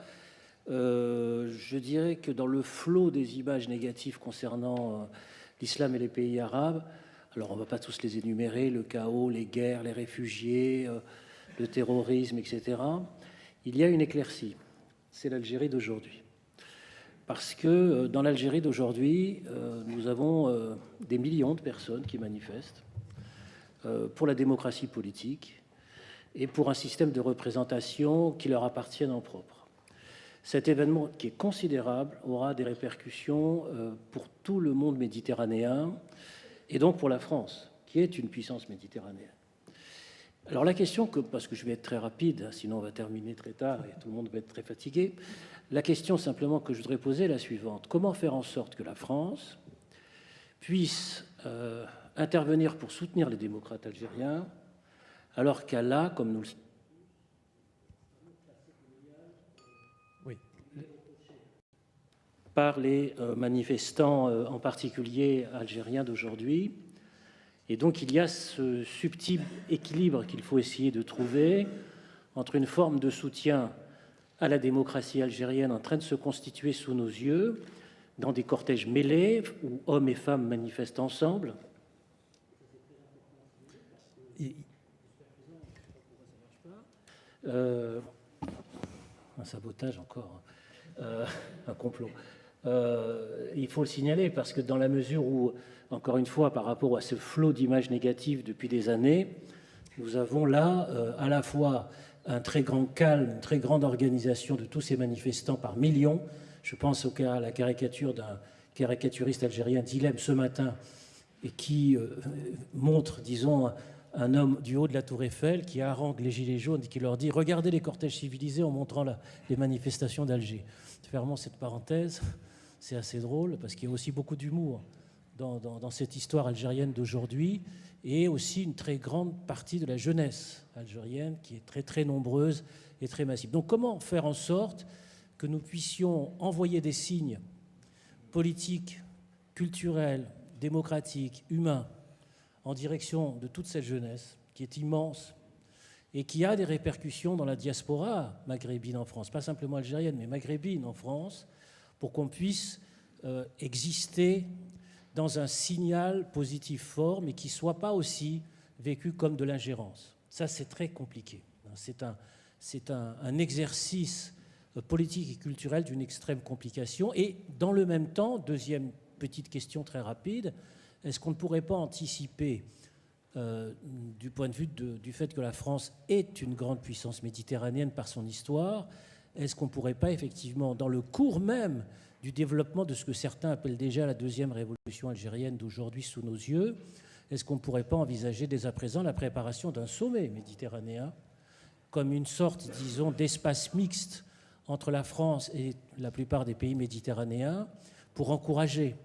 Je dirais que dans le flot des images négatives concernant l'islam et les pays arabes, alors on ne va pas tous les énumérer, le chaos, les guerres, les réfugiés, le terrorisme, etc. Il y a une éclaircie, c'est l'Algérie d'aujourd'hui. Parce que dans l'Algérie d'aujourd'hui, nous avons des millions de personnes qui manifestent pour la démocratie politique et pour un système de représentation qui leur appartienne en propre. Cet événement, qui est considérable, aura des répercussions pour tout le monde méditerranéen et donc pour la France, qui est une puissance méditerranéenne. Alors la question, parce que je vais être très rapide, sinon on va terminer très tard et tout le monde va être très fatigué, la question simplement que je voudrais poser est la suivante. Comment faire en sorte que la France puisse intervenir pour soutenir les démocrates algériens, alors qu'elle a, comme nous le savons, par les manifestants, en particulier algériens d'aujourd'hui. Et donc il y a ce subtil équilibre qu'il faut essayer de trouver entre une forme de soutien à la démocratie algérienne en train de se constituer sous nos yeux, dans des cortèges mêlés où hommes et femmes manifestent ensemble. Un sabotage encore, un complot. Il faut le signaler parce que dans la mesure où, encore une fois, par rapport à ce flot d'images négatives depuis des années, nous avons là à la fois un très grand calme, une très grande organisation de tous ces manifestants par millions. Je pense à la caricature d'un caricaturiste algérien, Dilem, ce matin, et qui montre, disons, un homme du haut de la Tour Eiffel qui harangue les Gilets jaunes et qui leur dit « Regardez les cortèges civilisés » en montrant les manifestations d'Alger. Fermons cette parenthèse, c'est assez drôle parce qu'il y a aussi beaucoup d'humour dans cette histoire algérienne d'aujourd'hui et aussi une très grande partie de la jeunesse algérienne qui est très très nombreuse et très massive. Donc comment faire en sorte que nous puissions envoyer des signes politiques, culturels, démocratiques, humains en direction de toute cette jeunesse qui est immense et qui a des répercussions dans la diaspora maghrébine en France, pas simplement algérienne, mais maghrébine en France, pour qu'on puisse exister dans un signal positif fort, mais qui ne soit pas aussi vécu comme de l'ingérence. Ça, c'est très compliqué. C'est un exercice politique et culturel d'une extrême complication. Et dans le même temps, deuxième petite question très rapide, est-ce qu'on ne pourrait pas anticiper, du point de vue du fait que la France est une grande puissance méditerranéenne par son histoire, est-ce qu'on ne pourrait pas effectivement, dans le cours même du développement de ce que certains appellent déjà la deuxième révolution algérienne d'aujourd'hui sous nos yeux, est-ce qu'on ne pourrait pas envisager dès à présent la préparation d'un sommet méditerranéen comme une sorte, disons, d'espace mixte entre la France et la plupart des pays méditerranéens pour encourager,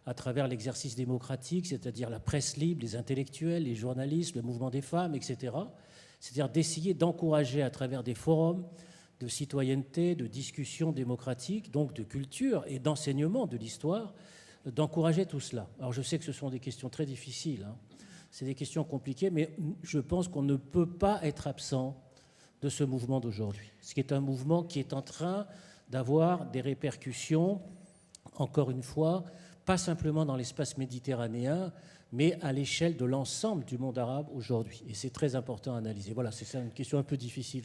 à travers l'exercice démocratique, c'est-à-dire la presse libre, les intellectuels, les journalistes, le mouvement des femmes, etc., c'est-à-dire d'essayer d'encourager à travers des forums de citoyenneté, de discussion démocratique, donc de culture et d'enseignement de l'histoire, d'encourager tout cela. Alors je sais que ce sont des questions très difficiles, hein. C'est des questions compliquées, mais je pense qu'on ne peut pas être absent de ce mouvement d'aujourd'hui. Ce qui est un mouvement qui est en train d'avoir des répercussions, encore une fois, pas simplement dans l'espace méditerranéen, mais à l'échelle de l'ensemble du monde arabe aujourd'hui. Et c'est très important à analyser. Voilà, c'est ça une question un peu difficile.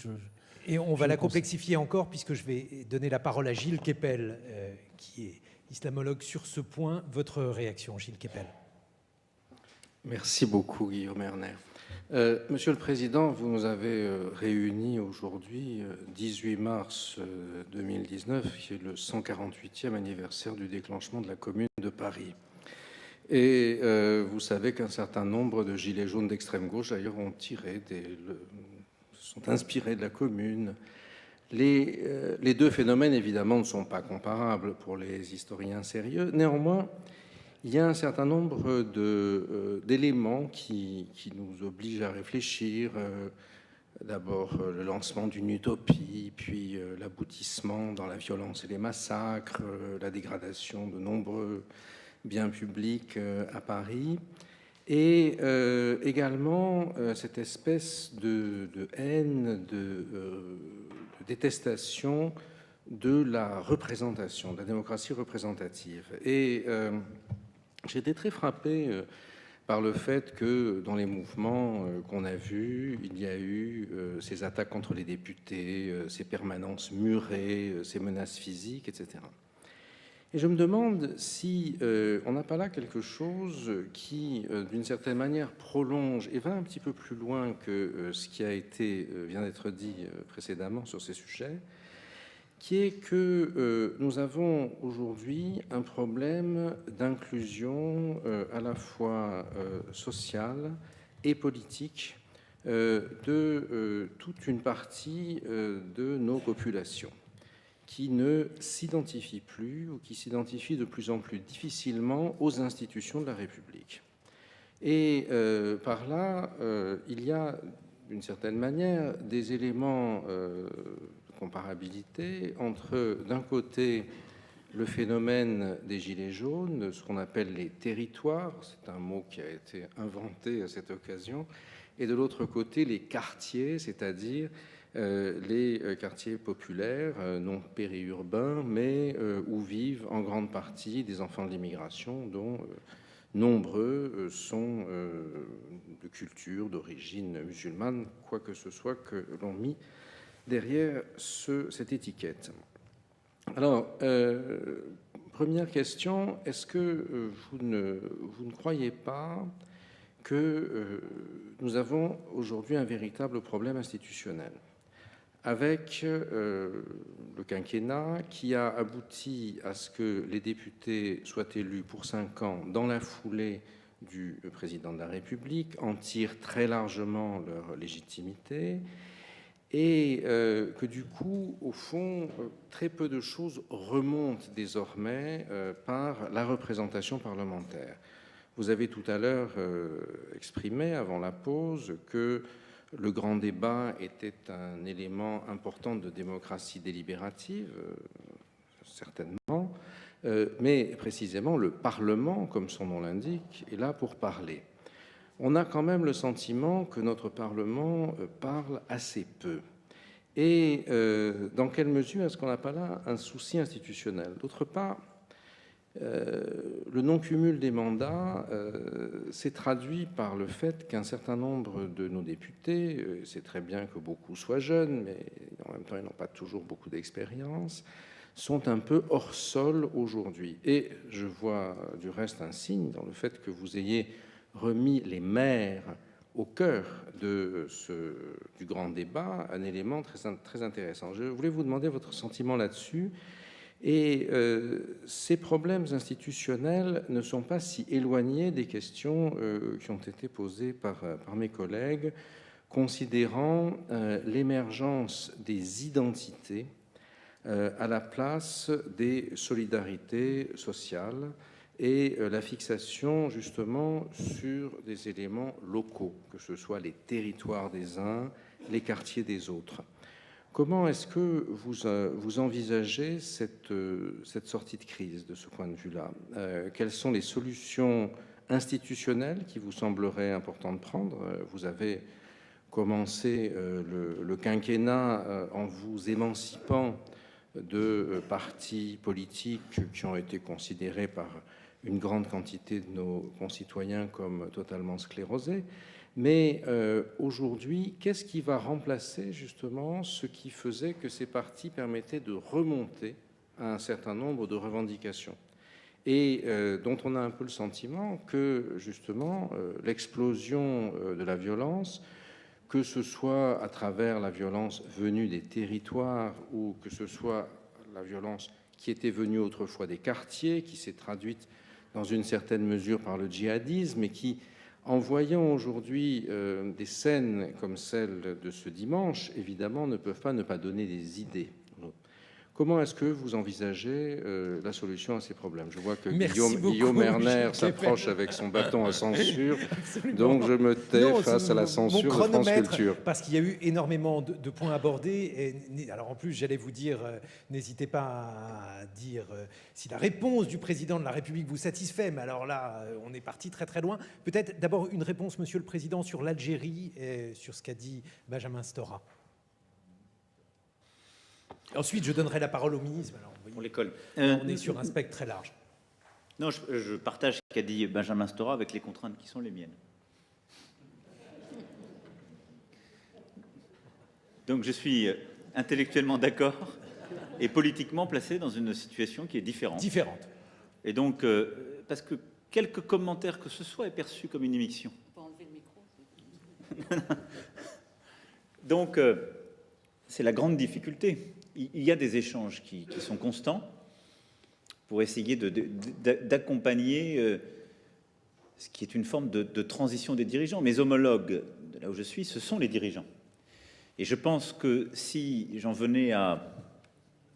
Et on va la complexifier encore, puisque je vais donner la parole à Gilles Kepel, qui est islamologue sur ce point. Votre réaction, Gilles Kepel. Merci beaucoup, Guillaume Erner. Monsieur le Président, vous nous avez réunis aujourd'hui, 18 mars 2019, qui est le 148e anniversaire du déclenchement de la Commune de Paris. Et vous savez qu'un certain nombre de gilets jaunes d'extrême gauche, d'ailleurs, sont inspirés de la Commune. Les deux phénomènes, évidemment, ne sont pas comparables pour les historiens sérieux. Néanmoins, il y a un certain nombre d'éléments qui nous obligent à réfléchir. D'abord, le lancement d'une utopie, puis l'aboutissement dans la violence et les massacres, la dégradation de nombreux biens publics à Paris, et également cette espèce de haine, de détestation de la représentation, de la démocratie représentative. Et j'ai été très frappé par le fait que dans les mouvements qu'on a vus, il y a eu ces attaques contre les députés, ces permanences murées, ces menaces physiques, etc. Et je me demande si on n'a pas là quelque chose qui, d'une certaine manière, prolonge et va un petit peu plus loin que ce qui vient d'être dit précédemment sur ces sujets, qui est que nous avons aujourd'hui un problème d'inclusion à la fois sociale et politique de toute une partie de nos populations qui ne s'identifient plus ou qui s'identifient de plus en plus difficilement aux institutions de la République. Et par là, il y a d'une certaine manière des éléments comparabilité entre, d'un côté, le phénomène des Gilets jaunes, ce qu'on appelle les territoires, c'est un mot qui a été inventé à cette occasion, et de l'autre côté, les quartiers, c'est-à-dire les quartiers populaires, non périurbains, mais où vivent en grande partie des enfants de l'immigration, dont nombreux sont de culture, d'origine musulmane, quoi que ce soit que l'on mis derrière cette étiquette. Alors, première question, est-ce que vous ne croyez pas que nous avons aujourd'hui un véritable problème institutionnel avec le quinquennat qui a abouti à ce que les députés soient élus pour 5 ans dans la foulée du président de la République, en tirent très largement leur légitimité, et que du coup, au fond, très peu de choses remontent désormais par la représentation parlementaire. Vous avez tout à l'heure exprimé, avant la pause, que le grand débat était un élément important de démocratie délibérative, certainement, mais précisément le Parlement, comme son nom l'indique, est là pour parler. On a quand même le sentiment que notre Parlement parle assez peu. Et dans quelle mesure est-ce qu'on n'a pas là un souci institutionnel? D'autre part, le non-cumul des mandats s'est traduit par le fait qu'un certain nombre de nos députés, c'est très bien que beaucoup soient jeunes, mais en même temps ils n'ont pas toujours beaucoup d'expérience, sont un peu hors sol aujourd'hui. Et je vois du reste un signe dans le fait que vous ayez remis les maires au cœur du grand débat, un élément très intéressant. Je voulais vous demander votre sentiment là-dessus. Et ces problèmes institutionnels ne sont pas si éloignés des questions qui ont été posées par mes collègues, considérant l'émergence des identités à la place des solidarités sociales et la fixation justement sur des éléments locaux, que ce soit les territoires des uns, les quartiers des autres. Comment est-ce que vous envisagez cette sortie de crise de ce point de vue-là? Quelles sont les solutions institutionnelles qui vous sembleraient importantes de prendre? Vous avez commencé le quinquennat en vous émancipant de partis politiques qui ont été considérés par une grande quantité de nos concitoyens comme totalement sclérosés. Mais aujourd'hui, qu'est-ce qui va remplacer justement ce qui faisait que ces partis permettaient de remonter à un certain nombre de revendications et dont on a un peu le sentiment que justement l'explosion de la violence, que ce soit à travers la violence venue des territoires ou que ce soit la violence qui était venue autrefois des quartiers, qui s'est traduite dans une certaine mesure par le djihadisme et qui, en voyant aujourd'hui des scènes comme celle de ce dimanche, évidemment, ne peuvent pas ne pas donner des idées. Comment est-ce que vous envisagez la solution à ces problèmes? Je vois que Guillaume Erner s'approche avec son bâton à censure, donc je me tais face à la censure de France Culture. Parce qu'il y a eu énormément de points abordés. Et, alors en plus, j'allais vous dire, n'hésitez pas à dire si la réponse du président de la République vous satisfait. Mais alors là, on est parti très très loin. Peut-être d'abord une réponse, Monsieur le Président, sur l'Algérie et sur ce qu'a dit Benjamin Stora. Ensuite, je donnerai la parole au ministre. Alors, On les colle. On est sur un spectre très large. Non, je partage qu'a dit Benjamin Stora avec les contraintes qui sont les miennes. Donc je suis intellectuellement d'accord et politiquement placé dans une situation qui est différente. Différente. Et donc, parce que quelque commentaire que ce soit est perçu comme une immixtion. On peut enlever le micro. Donc, c'est la grande difficulté. Il y a des échanges qui sont constants pour essayer d'accompagner ce qui est une forme de transition des dirigeants. Mes homologues, de là où je suis, ce sont les dirigeants. Et je pense que si j'en venais à,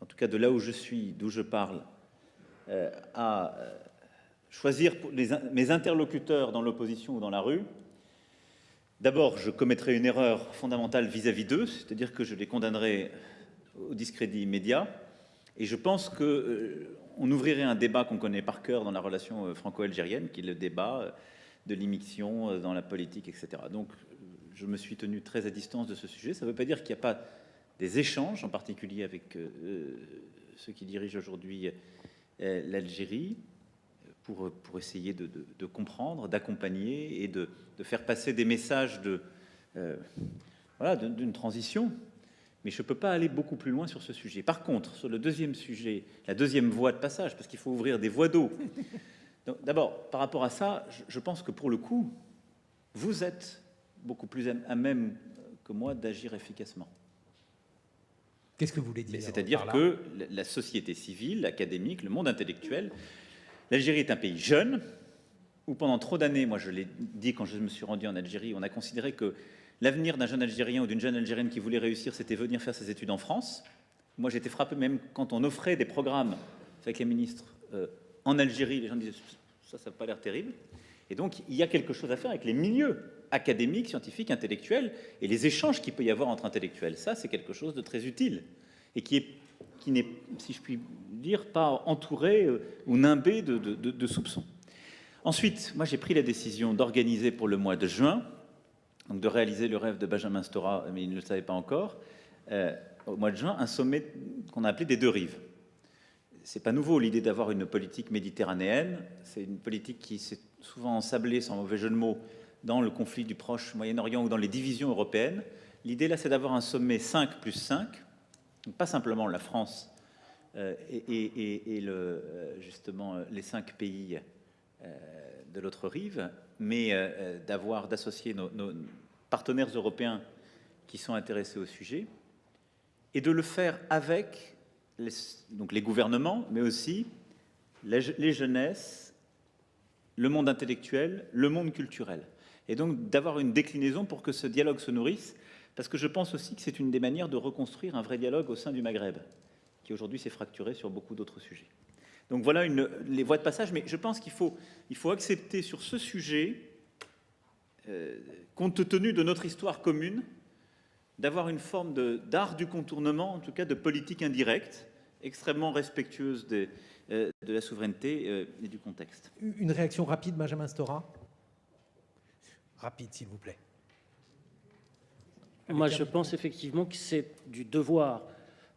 en tout cas de là où je suis, d'où je parle, à choisir mes interlocuteurs dans l'opposition ou dans la rue, d'abord, je commettrais une erreur fondamentale vis-à-vis d'eux, c'est-à-dire que je les condamnerais au discrédit immédiat. Et je pense qu'on ouvrirait un débat qu'on connaît par cœur dans la relation franco-algérienne, qui est le débat de l'immixtion dans la politique, etc. Donc, je me suis tenu très à distance de ce sujet. Ça ne veut pas dire qu'il n'y a pas des échanges, en particulier avec ceux qui dirigent aujourd'hui l'Algérie, pour essayer de comprendre, d'accompagner et de faire passer des messages d'une transition. Mais je ne peux pas aller beaucoup plus loin sur ce sujet. Par contre, sur le deuxième sujet, la deuxième voie de passage, parce qu'il faut ouvrir des voies d'eau. D'abord, par rapport à ça, je pense que pour le coup, vous êtes beaucoup plus à même que moi d'agir efficacement. Qu'est-ce que vous voulez dire? C'est-à-dire que la société civile, l'académique, le monde intellectuel, l'Algérie est un pays jeune, où pendant trop d'années, moi je l'ai dit quand je me suis rendu en Algérie, on a considéré que l'avenir d'un jeune Algérien ou d'une jeune Algérienne qui voulait réussir, c'était venir faire ses études en France. Moi j'étais frappé même quand on offrait des programmes avec les ministres en Algérie, les gens disaient ça n'a pas l'air terrible. Et donc il y a quelque chose à faire avec les milieux académiques, scientifiques, intellectuels, et les échanges qu'il peut y avoir entre intellectuels. Ça, c'est quelque chose de très utile, et qui n'est, si je puis dire, pas entouré ou nimbé de soupçons. Ensuite, moi, j'ai pris la décision d'organiser pour le mois de juin, donc de réaliser le rêve de Benjamin Stora, mais il ne le savait pas encore, au mois de juin, un sommet qu'on a appelé des deux rives. C'est pas nouveau, l'idée d'avoir une politique méditerranéenne. C'est une politique qui s'est souvent ensablée, sans mauvais jeu de mots, dans le conflit du Proche Moyen-Orient ou dans les divisions européennes. L'idée là, c'est d'avoir un sommet 5+5, donc pas simplement la France et justement les 5 pays de l'autre rive, mais d'associer nos partenaires européens qui sont intéressés au sujet, et de le faire avec les gouvernements, mais aussi les jeunesses, le monde intellectuel, le monde culturel. Et donc d'avoir une déclinaison pour que ce dialogue se nourrisse, parce que je pense aussi que c'est une des manières de reconstruire un vrai dialogue au sein du Maghreb, qui aujourd'hui s'est fracturé sur beaucoup d'autres sujets. Donc voilà les voies de passage, mais je pense qu'il faut accepter sur ce sujet, compte tenu de notre histoire commune, d'avoir une forme d'art du contournement, en tout cas de politique indirecte, extrêmement respectueuse de la souveraineté et du contexte. Une réaction rapide, Benjamin Stora? Rapide, s'il vous plaît. Moi, je pense effectivement que c'est du devoir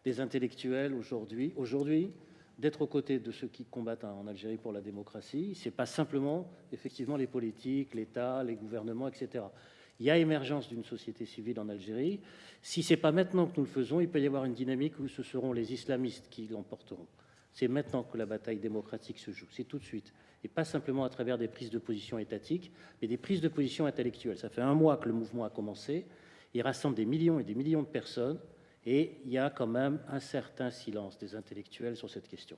des intellectuels aujourd'hui d'être aux côtés de ceux qui combattent en Algérie pour la démocratie. Ce n'est pas simplement, effectivement, les politiques, l'État, les gouvernements, etc. Il y a émergence d'une société civile en Algérie. Si ce n'est pas maintenant que nous le faisons, il peut y avoir une dynamique où ce seront les islamistes qui l'emporteront. C'est maintenant que la bataille démocratique se joue, c'est tout de suite. Et pas simplement à travers des prises de position étatiques, mais des prises de position intellectuelles. Ça fait 1 mois que le mouvement a commencé. Il rassemble des millions et des millions de personnes. Et il y a quand même un certain silence des intellectuels sur cette question.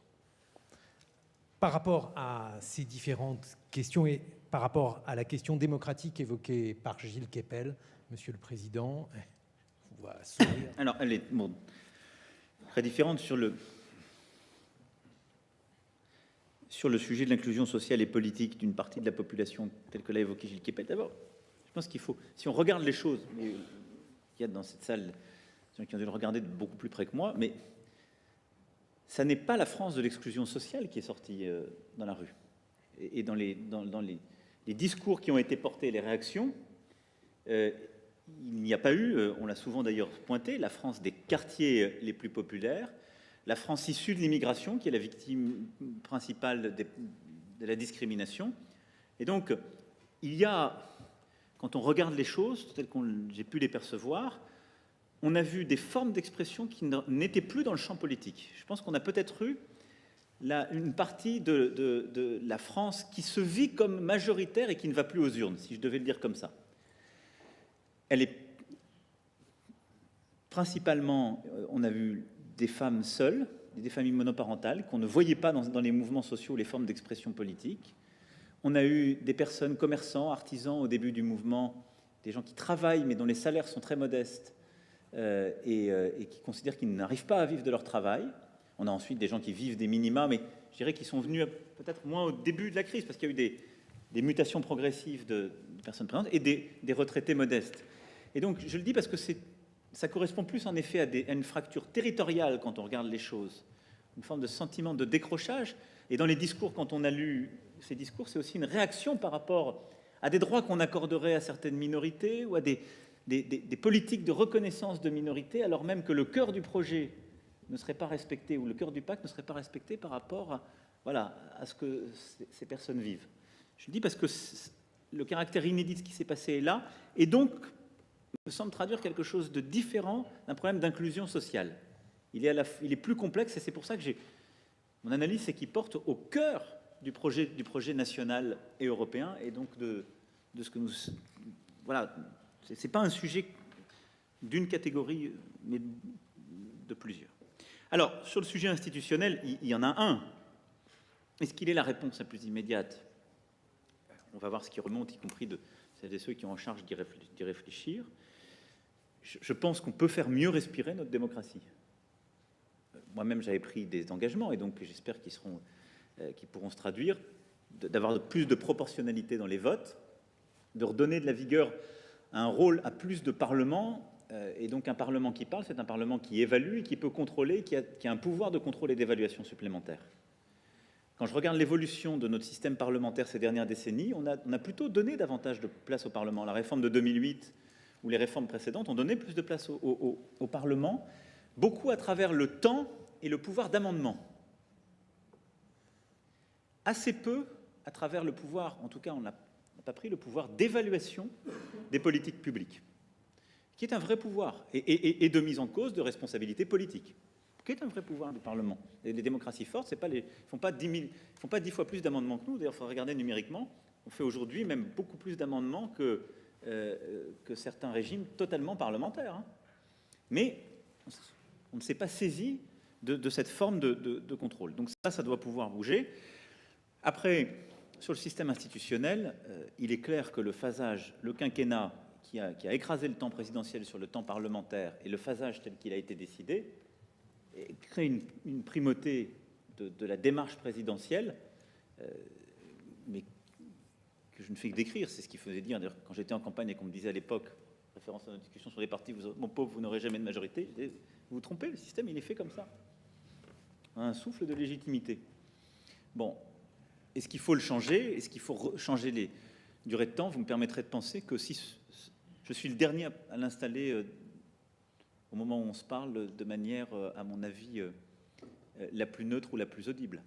Par rapport à ces différentes questions et par rapport à la question démocratique évoquée par Gilles Kepel, Monsieur le Président, on va sourire. Alors, elle est très différente sur le sujet de l'inclusion sociale et politique d'une partie de la population, telle que l'a évoqué Gilles Kepel. D'abord, je pense qu'il faut, si on regarde les choses, il y a dans cette salle des gens qui ont dû le regarder de beaucoup plus près que moi, mais ça n'est pas la France de l'exclusion sociale qui est sortie dans la rue. Et dans les discours qui ont été portés, les réactions, il n'y a pas eu, on l'a souvent d'ailleurs pointé, la France des quartiers les plus populaires, la France issue de l'immigration, qui est la victime principale de la discrimination, Et donc, il y a, quand on regarde les choses, telles que j'ai pu les percevoir, on a vu des formes d'expression qui n'étaient plus dans le champ politique. Je pense qu'on a peut-être eu une partie de la France qui se vit comme majoritaire et qui ne va plus aux urnes, si je devais le dire comme ça. Elle est principalement, on a vu des femmes seules, des familles monoparentales qu'on ne voyait pas dans les mouvements sociaux, les formes d'expression politique. On a eu des personnes, commerçants, artisans au début du mouvement, des gens qui travaillent mais dont les salaires sont très modestes et qui considèrent qu'ils n'arrivent pas à vivre de leur travail. On a ensuite des gens qui vivent des minima, mais je dirais qu'ils sont venus peut-être moins au début de la crise, parce qu'il y a eu des mutations progressives de personnes présentes et des retraités modestes. Et donc, je le dis parce que ça correspond plus en effet à une fracture territoriale quand on regarde les choses, une forme de sentiment de décrochage. Et dans les discours, quand on a lu ces discours, c'est aussi une réaction par rapport à des droits qu'on accorderait à certaines minorités ou à des politiques de reconnaissance de minorités, alors même que le cœur du projet ne serait pas respecté, ou le cœur du pacte ne serait pas respecté par rapport à ce que ces personnes vivent. Je le dis parce que le caractère inédit de ce qui s'est passé est là, et donc me semble traduire quelque chose de différent d'un problème d'inclusion sociale. Il est plus complexe, et c'est pour ça que mon analyse, c'est qu'il porte au cœur du projet national et européen, et donc de ce que nous... Voilà, c'est pas un sujet d'une catégorie, mais de plusieurs. Alors, sur le sujet institutionnel, il y en a un. Est-ce qu'il est la réponse la plus immédiate? On va voir ce qui remonte, y compris de celles et ceux qui ont en charge d'y réfléchir. Je pense qu'on peut faire mieux respirer notre démocratie. Moi-même, j'avais pris des engagements, et donc j'espère qu'ils pourront se traduire, d'avoir plus de proportionnalité dans les votes, de redonner de la vigueur à un rôle à plus de parlements. Et donc un Parlement qui parle, c'est un Parlement qui évalue et qui peut contrôler, qui a un pouvoir de contrôle et d'évaluation supplémentaire. Quand je regarde l'évolution de notre système parlementaire ces dernières décennies, on a plutôt donné davantage de place au Parlement. La réforme de 2008 ou les réformes précédentes ont donné plus de place au Parlement, beaucoup à travers le temps et le pouvoir d'amendement. Assez peu à travers le pouvoir, en tout cas on n'a pas pris le pouvoir d'évaluation des politiques publiques, qui est un vrai pouvoir, et de mise en cause de responsabilités politiques, qui est un vrai pouvoir du Parlement. Et les démocraties fortes, ils ne font pas 10 fois plus d'amendements que nous. D'ailleurs, il faut regarder numériquement. On fait aujourd'hui même beaucoup plus d'amendements que certains régimes totalement parlementaires. Hein. Mais on ne s'est pas saisi de cette forme de contrôle. Donc ça doit pouvoir bouger. Après, sur le système institutionnel, il est clair que le phasage, le quinquennat, qui a écrasé le temps présidentiel sur le temps parlementaire, et le phasage tel qu'il a été décidé, crée une primauté de la démarche présidentielle, mais que je ne fais que décrire. C'est ce qu'il faisait dire. Quand j'étais en campagne et qu'on me disait à l'époque, référence à notre discussion sur les partis, mon pauvre, vous n'aurez jamais de majorité, je disais, vous vous trompez, le système, il est fait comme ça. Un souffle de légitimité. Bon, est-ce qu'il faut le changer? Est-ce qu'il faut changer les durées de temps? Vous me permettrez de penser que si je suis le dernier à l'installer au moment où on se parle de manière, à mon avis, la plus neutre ou la plus audible.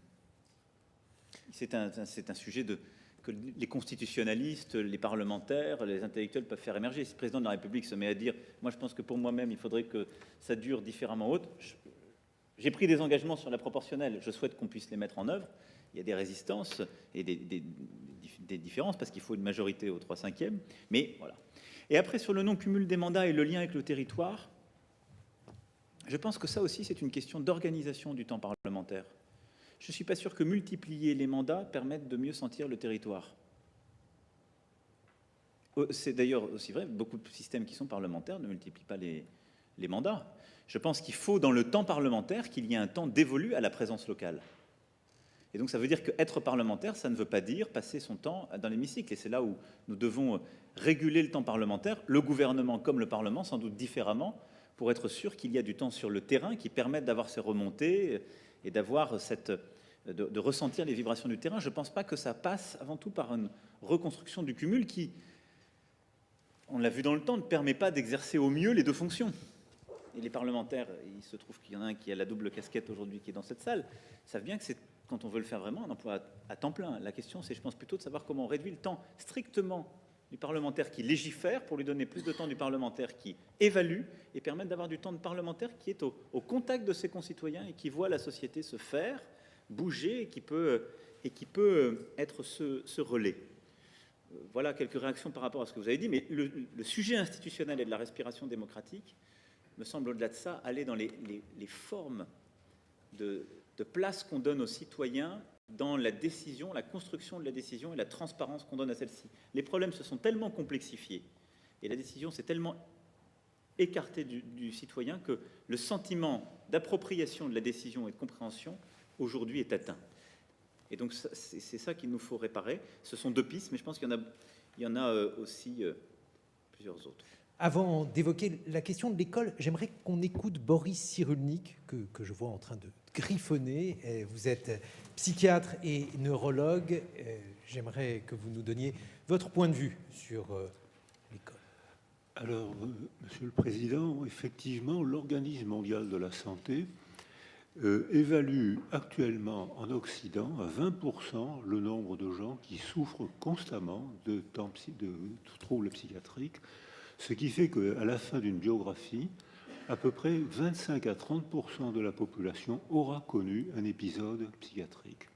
C'est un sujet que les constitutionnalistes, les parlementaires, les intellectuels peuvent faire émerger. Si le président de la République se met à dire « moi je pense que pour moi-même il faudrait que ça dure différemment autre », j'ai pris des engagements sur la proportionnelle, je souhaite qu'on puisse les mettre en œuvre. Il y a des résistances et des différences parce qu'il faut une majorité au 3/5, mais voilà. Et après, sur le non-cumul des mandats et le lien avec le territoire, je pense que ça aussi, c'est une question d'organisation du temps parlementaire. Je ne suis pas sûr que multiplier les mandats permette de mieux sentir le territoire. C'est d'ailleurs aussi vrai, beaucoup de systèmes qui sont parlementaires ne multiplient pas les mandats. Je pense qu'il faut, dans le temps parlementaire, qu'il y ait un temps dévolu à la présence locale. Et donc ça veut dire qu'être parlementaire, ça ne veut pas dire passer son temps dans l'hémicycle. Et c'est là où nous devons réguler le temps parlementaire, le gouvernement comme le Parlement, sans doute différemment, pour être sûr qu'il y a du temps sur le terrain qui permette d'avoir ces remontées et d'avoir de ressentir les vibrations du terrain. Je ne pense pas que ça passe avant tout par une reconstruction du cumul qui, on l'a vu dans le temps, ne permet pas d'exercer au mieux les deux fonctions. Et les parlementaires, il se trouve qu'il y en a un qui a la double casquette aujourd'hui qui est dans cette salle, savent bien que quand on veut le faire vraiment, un emploi à temps plein. La question, c'est, je pense, plutôt de savoir comment on réduit le temps strictement du parlementaire qui légifère pour lui donner plus de temps du parlementaire qui évalue et permettre d'avoir du temps de parlementaire qui est au contact de ses concitoyens et qui voit la société se faire, bouger et qui peut être ce relais. Voilà quelques réactions par rapport à ce que vous avez dit, mais le sujet institutionnel et de la respiration démocratique me semble, au-delà de ça, aller dans les formes de place qu'on donne aux citoyens dans la décision, la construction de la décision et la transparence qu'on donne à celle-ci. Les problèmes se sont tellement complexifiés et la décision s'est tellement écartée du citoyen que le sentiment d'appropriation de la décision et de compréhension aujourd'hui est atteint. Et donc c'est ça qu'il nous faut réparer. Ce sont deux pistes, mais je pense qu'il y en a aussi plusieurs autres. Avant d'évoquer la question de l'école, j'aimerais qu'on écoute Boris Cyrulnik, que je vois en train de griffonner. Vous êtes psychiatre et neurologue. J'aimerais que vous nous donniez votre point de vue sur l'école. Alors, Monsieur le Président, effectivement, l'Organisme mondial de la santé évalue actuellement en Occident à 20% le nombre de gens qui souffrent constamment de troubles psychiatriques, ce qui fait qu'à la fin d'une biographie, à peu près 25 à 30% de la population aura connu un épisode psychiatrique.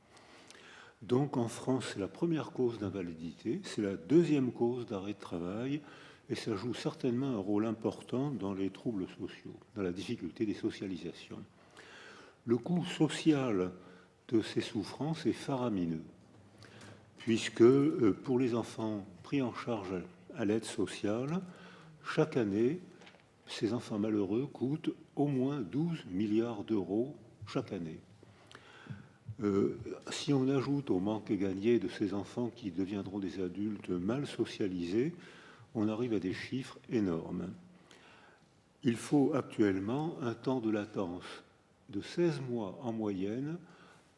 Donc en France, c'est la première cause d'invalidité, c'est la deuxième cause d'arrêt de travail, et ça joue certainement un rôle important dans les troubles sociaux, dans la difficulté des socialisations. Le coût social de ces souffrances est faramineux, puisque pour les enfants pris en charge à l'aide sociale, chaque année, ces enfants malheureux coûtent au moins 12 milliards d'euros chaque année. Si on ajoute au manque gagné de ces enfants qui deviendront des adultes mal socialisés, on arrive à des chiffres énormes. Il faut actuellement un temps de latence de 16 mois en moyenne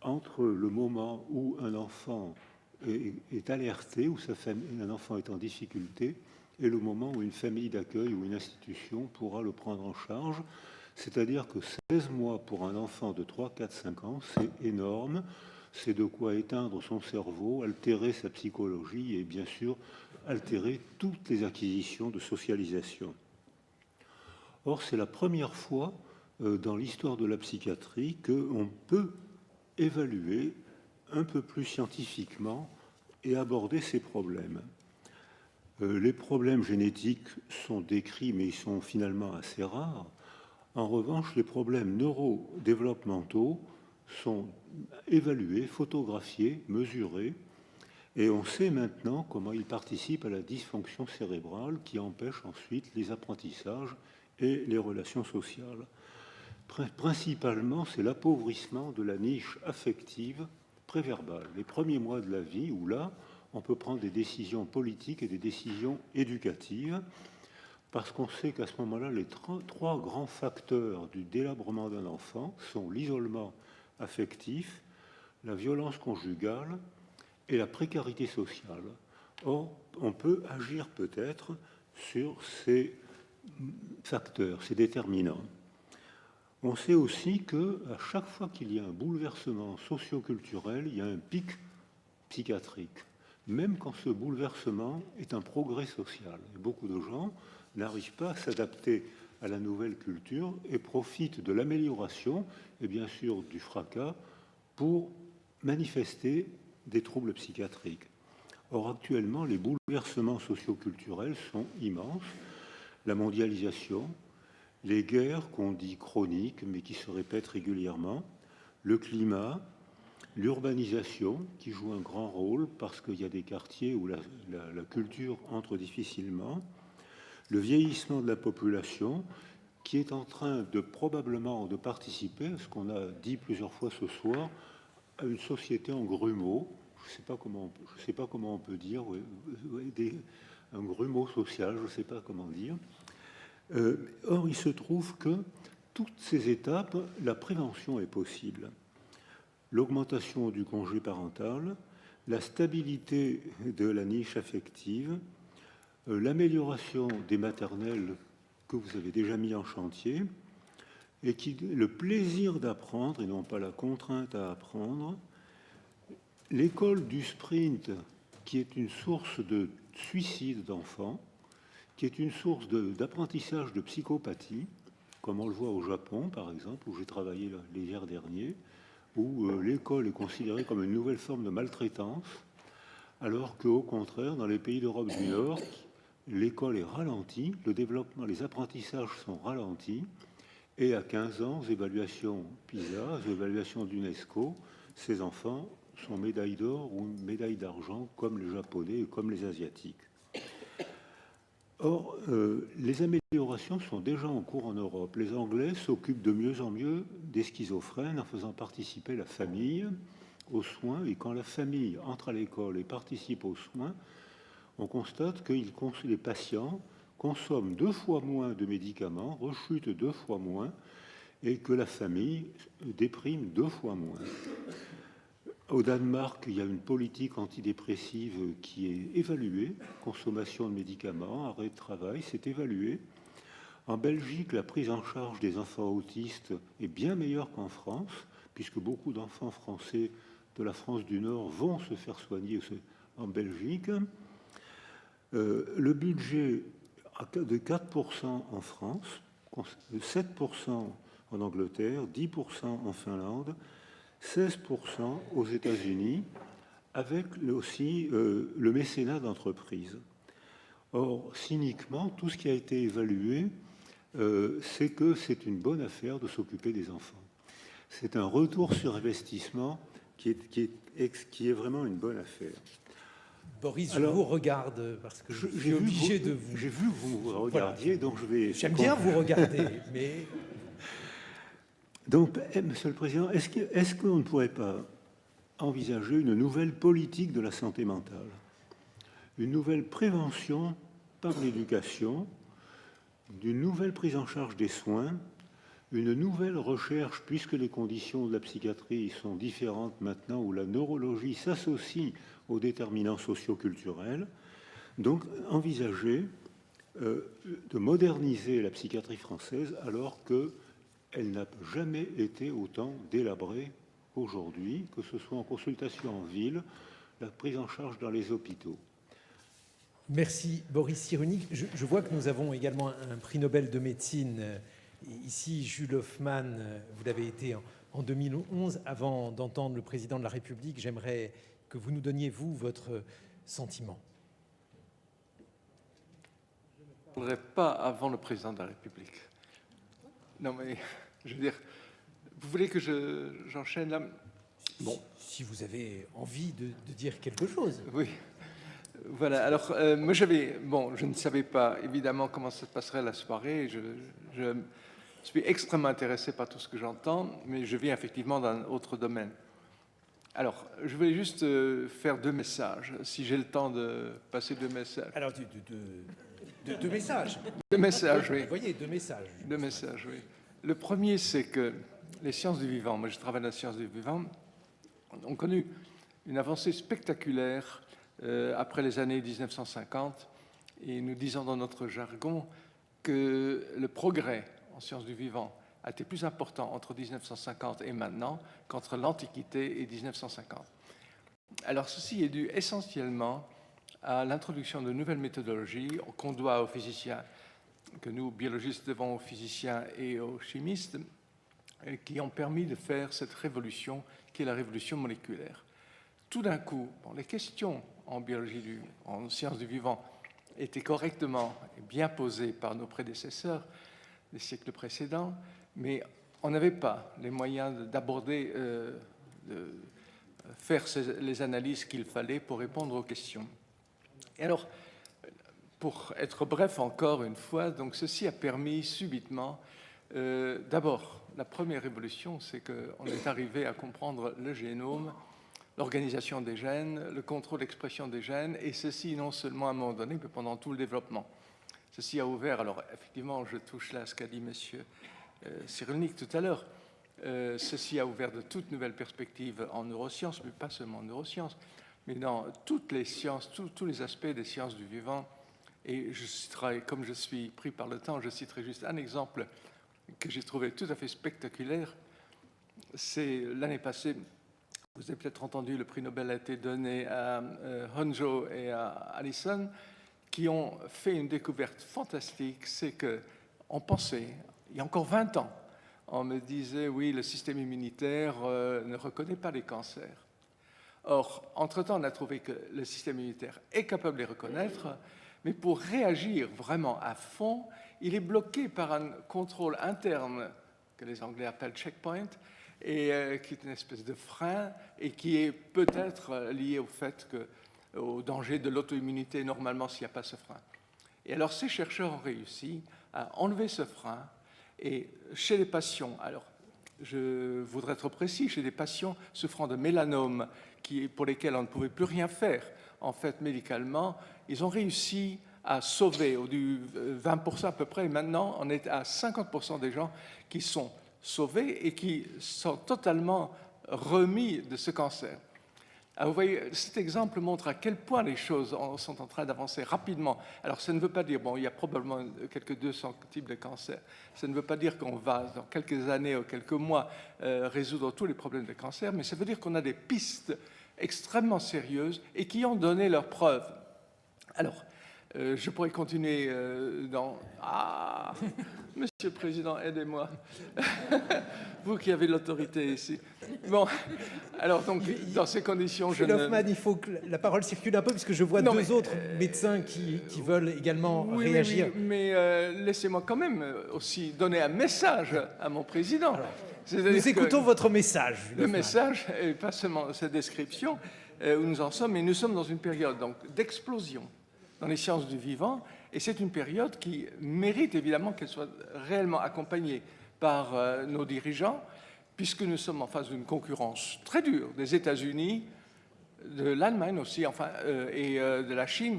entre le moment où un enfant est alerté, où un enfant est en difficulté, et le moment où une famille d'accueil ou une institution pourra le prendre en charge. C'est-à-dire que 16 mois pour un enfant de 3, 4, 5 ans, c'est énorme. C'est de quoi éteindre son cerveau, altérer sa psychologie et bien sûr altérer toutes les acquisitions de socialisation. Or, c'est la première fois dans l'histoire de la psychiatrie qu'on peut évaluer un peu plus scientifiquement et aborder ces problèmes. Les problèmes génétiques sont décrits, mais ils sont finalement assez rares. En revanche, les problèmes neurodéveloppementaux sont évalués, photographiés, mesurés, et on sait maintenant comment ils participent à la dysfonction cérébrale qui empêche ensuite les apprentissages et les relations sociales. Principalement, c'est l'appauvrissement de la niche affective préverbale, les premiers mois de la vie où là, on peut prendre des décisions politiques et des décisions éducatives, parce qu'on sait qu'à ce moment-là, les trois grands facteurs du délabrement d'un enfant sont l'isolement affectif, la violence conjugale et la précarité sociale. Or, on peut agir peut-être sur ces facteurs, ces déterminants. On sait aussi qu'à chaque fois qu'il y a un bouleversement socio-culturel, il y a un pic psychiatrique, même quand ce bouleversement est un progrès social. Et beaucoup de gens n'arrivent pas à s'adapter à la nouvelle culture et profitent de l'amélioration et bien sûr du fracas pour manifester des troubles psychiatriques. Or, actuellement, les bouleversements socio-culturels sont immenses. La mondialisation, les guerres qu'on dit chroniques, mais qui se répètent régulièrement, le climat, l'urbanisation, qui joue un grand rôle parce qu'il y a des quartiers où la culture entre difficilement, le vieillissement de la population, qui est en train de probablement de participer à ce qu'on a dit plusieurs fois ce soir, à une société en grumeaux. Je ne sais pas comment on peut dire, un grumeau social, je ne sais pas comment dire. Or, il se trouve que toutes ces étapes, la prévention est possible. L'augmentation du congé parental, la stabilité de la niche affective, l'amélioration des maternelles que vous avez déjà mis en chantier, et le plaisir d'apprendre et non pas la contrainte à apprendre, l'école du sprint, qui est une source de suicide d'enfants, qui est une source d'apprentissage de psychopathie, comme on le voit au Japon, par exemple, où j'ai travaillé l'hiver dernier, où l'école est considérée comme une nouvelle forme de maltraitance, alors qu'au contraire, dans les pays d'Europe du Nord, l'école est ralentie, le développement, les apprentissages sont ralentis, et à 15 ans, aux évaluations PISA, aux évaluations d'UNESCO, ces enfants sont médailles d'or ou médailles d'argent, comme les Japonais et comme les Asiatiques. Or, les améliorations sont déjà en cours en Europe. Les Anglais s'occupent de mieux en mieux des schizophrènes en faisant participer la famille aux soins. Et quand la famille entre à l'école et participe aux soins, on constate que les patients consomment 2 fois moins de médicaments, rechutent 2 fois moins, et que la famille déprime 2 fois moins. Au Danemark, il y a une politique antidépressive qui est évaluée, consommation de médicaments, arrêt de travail, c'est évalué. En Belgique, la prise en charge des enfants autistes est bien meilleure qu'en France, puisque beaucoup d'enfants français de la France du Nord vont se faire soigner en Belgique. Le budget de 4% en France, 7% en Angleterre, 10% en Finlande, 16% aux États-Unis, avec aussi le mécénat d'entreprise. Or, cyniquement, tout ce qui a été évalué, c'est que c'est une bonne affaire de s'occuper des enfants. C'est un retour sur investissement qui est vraiment une bonne affaire. Boris, je vous regarde parce que je suis obligé de vous... J'ai vu que vous me regardiez, voilà. Donc je vais... J'aime bien vous regarder, mais... Donc, Monsieur le Président, est-ce qu'on ne pourrait pas envisager une nouvelle politique de la santé mentale, une nouvelle prévention par l'éducation, d'une nouvelle prise en charge des soins, une nouvelle recherche, puisque les conditions de la psychiatrie sont différentes maintenant, où la neurologie s'associe aux déterminants socioculturels, donc envisager de moderniser la psychiatrie française alors que elle n'a jamais été autant délabrée aujourd'hui, que ce soit en consultation en ville, la prise en charge dans les hôpitaux. Merci Boris Cyrulnik. Je vois que nous avons également un prix Nobel de médecine. Ici, Jules Hoffmann, vous l'avez été en 2011. Avant d'entendre le président de la République, j'aimerais que vous nous donniez, vous, votre sentiment. Je ne parlerai pas avant le président de la République. Non, mais je veux dire, vous voulez que j'enchaîne là? Bon, si vous avez envie de dire quelque chose. Oui. Voilà. Alors, moi, je ne savais pas évidemment comment ça se passerait la soirée. Je suis extrêmement intéressé par tout ce que j'entends, mais je viens effectivement d'un autre domaine. Alors, je voulais juste faire 2 messages, si j'ai le temps de passer 2 messages. Alors, 2 messages. 2 messages, oui. Vous voyez, 2 messages. 2 messages, oui. Le premier, c'est que les sciences du vivant, moi je travaille dans les sciences du vivant, ont connu une avancée spectaculaire après les années 1950. Et nous disons dans notre jargon que le progrès en sciences du vivant a été plus important entre 1950 et maintenant qu'entre l'Antiquité et 1950. Alors ceci est dû essentiellement à l'introduction de nouvelles méthodologies qu'on doit aux physiciens, que nous, biologistes, devons aux physiciens et aux chimistes, qui ont permis de faire cette révolution qui est la révolution moléculaire. Tout d'un coup, les questions en biologie, en sciences du vivant, étaient correctement et bien posées par nos prédécesseurs des siècles précédents, mais on n'avait pas les moyens d'aborder, de faire les analyses qu'il fallait pour répondre aux questions. Et alors, pour être bref encore une fois, donc ceci a permis subitement, d'abord, la première révolution, c'est qu'on est arrivé à comprendre le génome, l'organisation des gènes, le contrôle d'expression des gènes, et ceci non seulement à un moment donné, mais pendant tout le développement. Ceci a ouvert, alors effectivement, je touche là ce qu'a dit monsieur Cyrulnik tout à l'heure, ceci a ouvert de toutes nouvelles perspectives en neurosciences, mais pas seulement en neurosciences, mais dans toutes les sciences, tous les aspects des sciences du vivant. Et je citerai, comme je suis pris par le temps, je citerai juste un exemple que j'ai trouvé tout à fait spectaculaire. C'est l'année passée, Vous avez peut-être entendu, le prix Nobel a été donné à Honjo et à Allison, qui ont fait une découverte fantastique. C'est qu'on pensait, il y a encore 20 ans, on me disait, oui, le système immunitaire ne reconnaît pas les cancers. Or, entre-temps, on a trouvé que le système immunitaire est capable de les reconnaître, mais pour réagir vraiment à fond, il est bloqué par un contrôle interne que les Anglais appellent checkpoint, et qui est une espèce de frein, et qui est peut-être lié au fait au danger de l'auto-immunité, normalement, s'il n'y a pas ce frein. Et alors, ces chercheurs ont réussi à enlever ce frein, et chez les patients, alors, je voudrais être précis, chez des patients souffrant de mélanome, pour lesquels on ne pouvait plus rien faire, en fait, médicalement, ils ont réussi à sauver du 20% à peu près, et maintenant, on est à 50% des gens qui sont sauvés et qui sont totalement remis de ce cancer. Alors, vous voyez, cet exemple montre à quel point les choses sont en train d'avancer rapidement. Alors, ça ne veut pas dire, bon, il y a probablement quelques 200 types de cancers. Ça ne veut pas dire qu'on va, dans quelques années ou quelques mois, résoudre tous les problèmes de cancer, mais ça veut dire qu'on a des pistes extrêmement sérieuses et qui ont donné leurs preuves. Alors, je pourrais continuer dans... Ah, Monsieur le Président, aidez-moi. Vous qui avez l'autorité ici. Bon, alors donc, dans ces conditions, je Hoffman, il faut que la parole circule un peu, puisque je vois deux autres médecins qui veulent également réagir. Oui, mais laissez-moi quand même aussi donner un message à mon président. Nous écoutons votre message. Le message, et pas seulement cette description, où nous en sommes, mais nous sommes dans une période d'explosion dans les sciences du vivant, et c'est une période qui mérite évidemment qu'elle soit réellement accompagnée par nos dirigeants, puisque nous sommes en face d'une concurrence très dure des États-Unis, de l'Allemagne aussi, enfin, et de la Chine.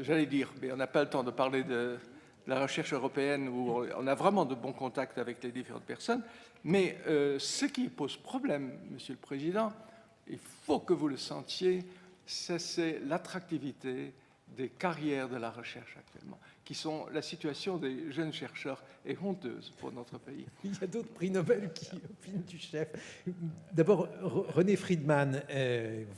J'allais dire, mais on n'a pas le temps de parler de la recherche européenne, où on a vraiment de bons contacts avec les différentes personnes, mais ce qui pose problème, Monsieur le Président, il faut que vous le sentiez, c'est l'attractivité des carrières de la recherche actuellement, qui sont la situation des jeunes chercheurs est honteuse pour notre pays. Il y a d'autres prix Nobel qui opinent du chef. D'abord, René Friedman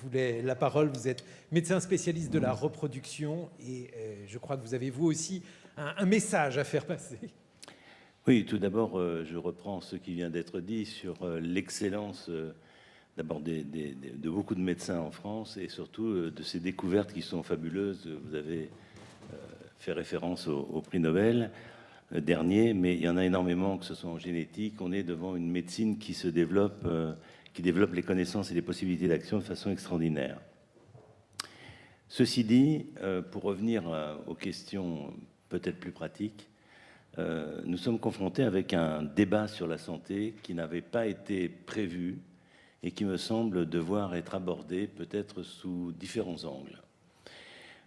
voulait la parole. Vous êtes médecin spécialiste de la reproduction et je crois que vous avez vous aussi un message à faire passer. Oui, tout d'abord, je reprends ce qui vient d'être dit sur l'excellence d'abord de beaucoup de médecins en France et surtout de ces découvertes qui sont fabuleuses. Vous avez fait référence au prix Nobel dernier, mais il y en a énormément, que ce soit en génétique. On est devant une médecine qui se développe, qui développe les connaissances et les possibilités d'action de façon extraordinaire. Ceci dit, pour revenir aux questions peut-être plus pratiques, nous sommes confrontés avec un débat sur la santé qui n'avait pas été prévu et qui me semble devoir être abordé peut-être sous différents angles.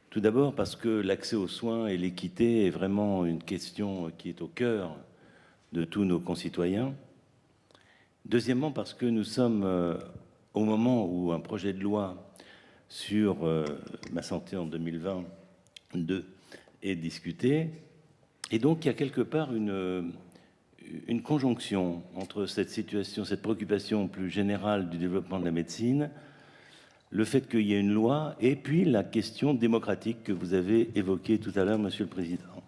Tout d'abord parce que l'accès aux soins et l'équité est vraiment une question qui est au cœur de tous nos concitoyens. Deuxièmement parce que nous sommes au moment où un projet de loi sur ma santé en 2022 est discuté, et donc il y a quelque part une conjonction entre cette situation, cette préoccupation plus générale du développement de la médecine, le fait qu'il y ait une loi, et puis la question démocratique que vous avez évoquée tout à l'heure, Monsieur le Président.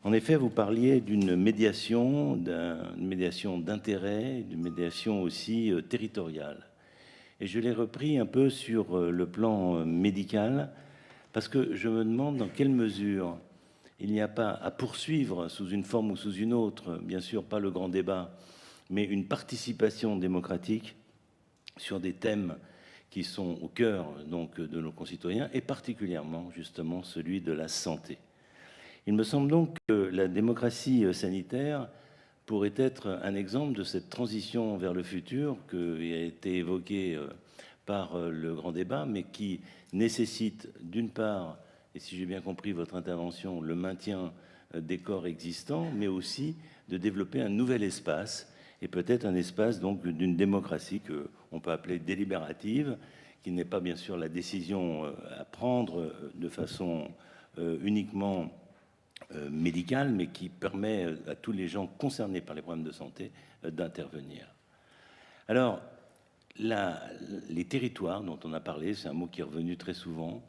En effet, vous parliez d'une médiation d'intérêt, d'une médiation aussi territoriale. Et je l'ai repris un peu sur le plan médical, parce que je me demande dans quelle mesure il n'y a pas à poursuivre sous une forme ou sous une autre, bien sûr pas le grand débat, mais une participation démocratique sur des thèmes qui sont au cœur donc de nos concitoyens et particulièrement justement celui de la santé. Il me semble donc que la démocratie sanitaire pourrait être un exemple de cette transition vers le futur qui a été évoquée par le grand débat, mais qui nécessite d'une part, et si j'ai bien compris votre intervention, le maintien des corps existants, mais aussi de développer un nouvel espace, et peut-être un espace donc d'une démocratie qu'on peut appeler délibérative, qui n'est pas bien sûr la décision à prendre de façon uniquement médicale, mais qui permet à tous les gens concernés par les problèmes de santé d'intervenir. Alors, les territoires dont on a parlé, c'est un mot qui est revenu très souvent,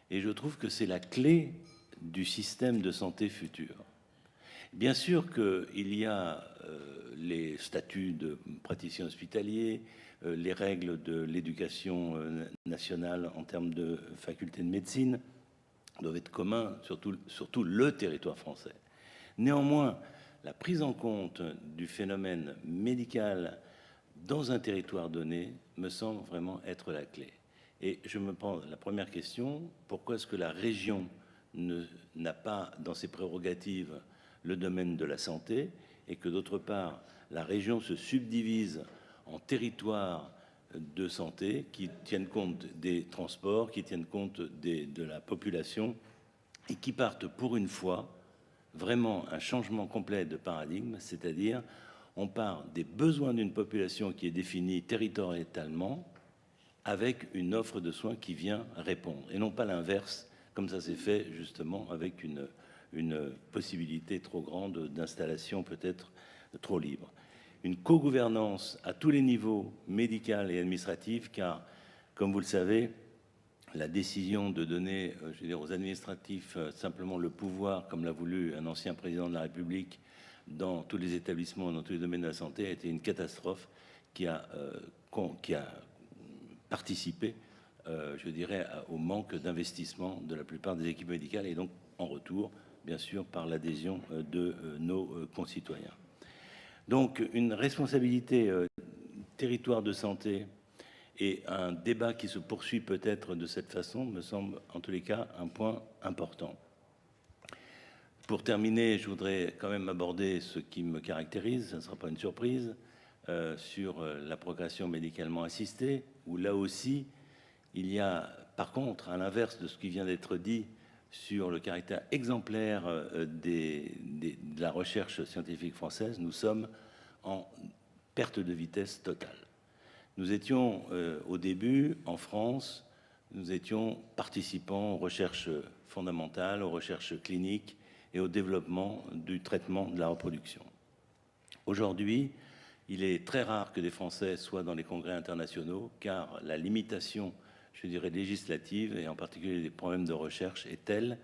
et je trouve que c'est la clé du système de santé futur. Bien sûr qu'il y a les statuts de praticiens hospitaliers, les règles de l'éducation nationale en termes de faculté de médecine doivent être communs sur tout le territoire français. Néanmoins, la prise en compte du phénomène médical dans un territoire donné me semble vraiment être la clé. Et je me prends la première question, pourquoi est-ce que la région n'a pas dans ses prérogatives le domaine de la santé, et que d'autre part, la région se subdivise en territoires de santé qui tiennent compte des transports, qui tiennent compte de la population, et qui partent pour une fois vraiment un changement complet de paradigme, c'est-à-dire on part des besoins d'une population qui est définie territorialement avec une offre de soins qui vient répondre, et non pas l'inverse, comme ça s'est fait justement avec une possibilité trop grande d'installation peut-être trop libre. Une co-gouvernance à tous les niveaux, médical et administratif, car, comme vous le savez, la décision de donner, je veux dire, aux administratifs simplement le pouvoir, comme l'a voulu un ancien président de la République, dans tous les établissements, dans tous les domaines de la santé, a été une catastrophe qui a participé, je dirais, au manque d'investissement de la plupart des équipes médicales, et donc en retour, bien sûr, par l'adhésion de nos concitoyens. Donc, une responsabilité territoire de santé et un débat qui se poursuit peut-être de cette façon me semble, en tous les cas, un point important. Pour terminer, je voudrais quand même aborder ce qui me caractérise, ça ne sera pas une surprise, sur la procréation médicalement assistée, où là aussi, il y a, par contre, à l'inverse de ce qui vient d'être dit, sur le caractère exemplaire de la recherche scientifique française, nous sommes en perte de vitesse totale. Nous étions au début, en France, nous étions participants aux recherches fondamentales, aux recherches cliniques et au développement du traitement de la reproduction. Aujourd'hui, il est très rare que des Français soient dans les congrès internationaux, car la limitation, je dirais, législative, et en particulier des problèmes de recherche, est telle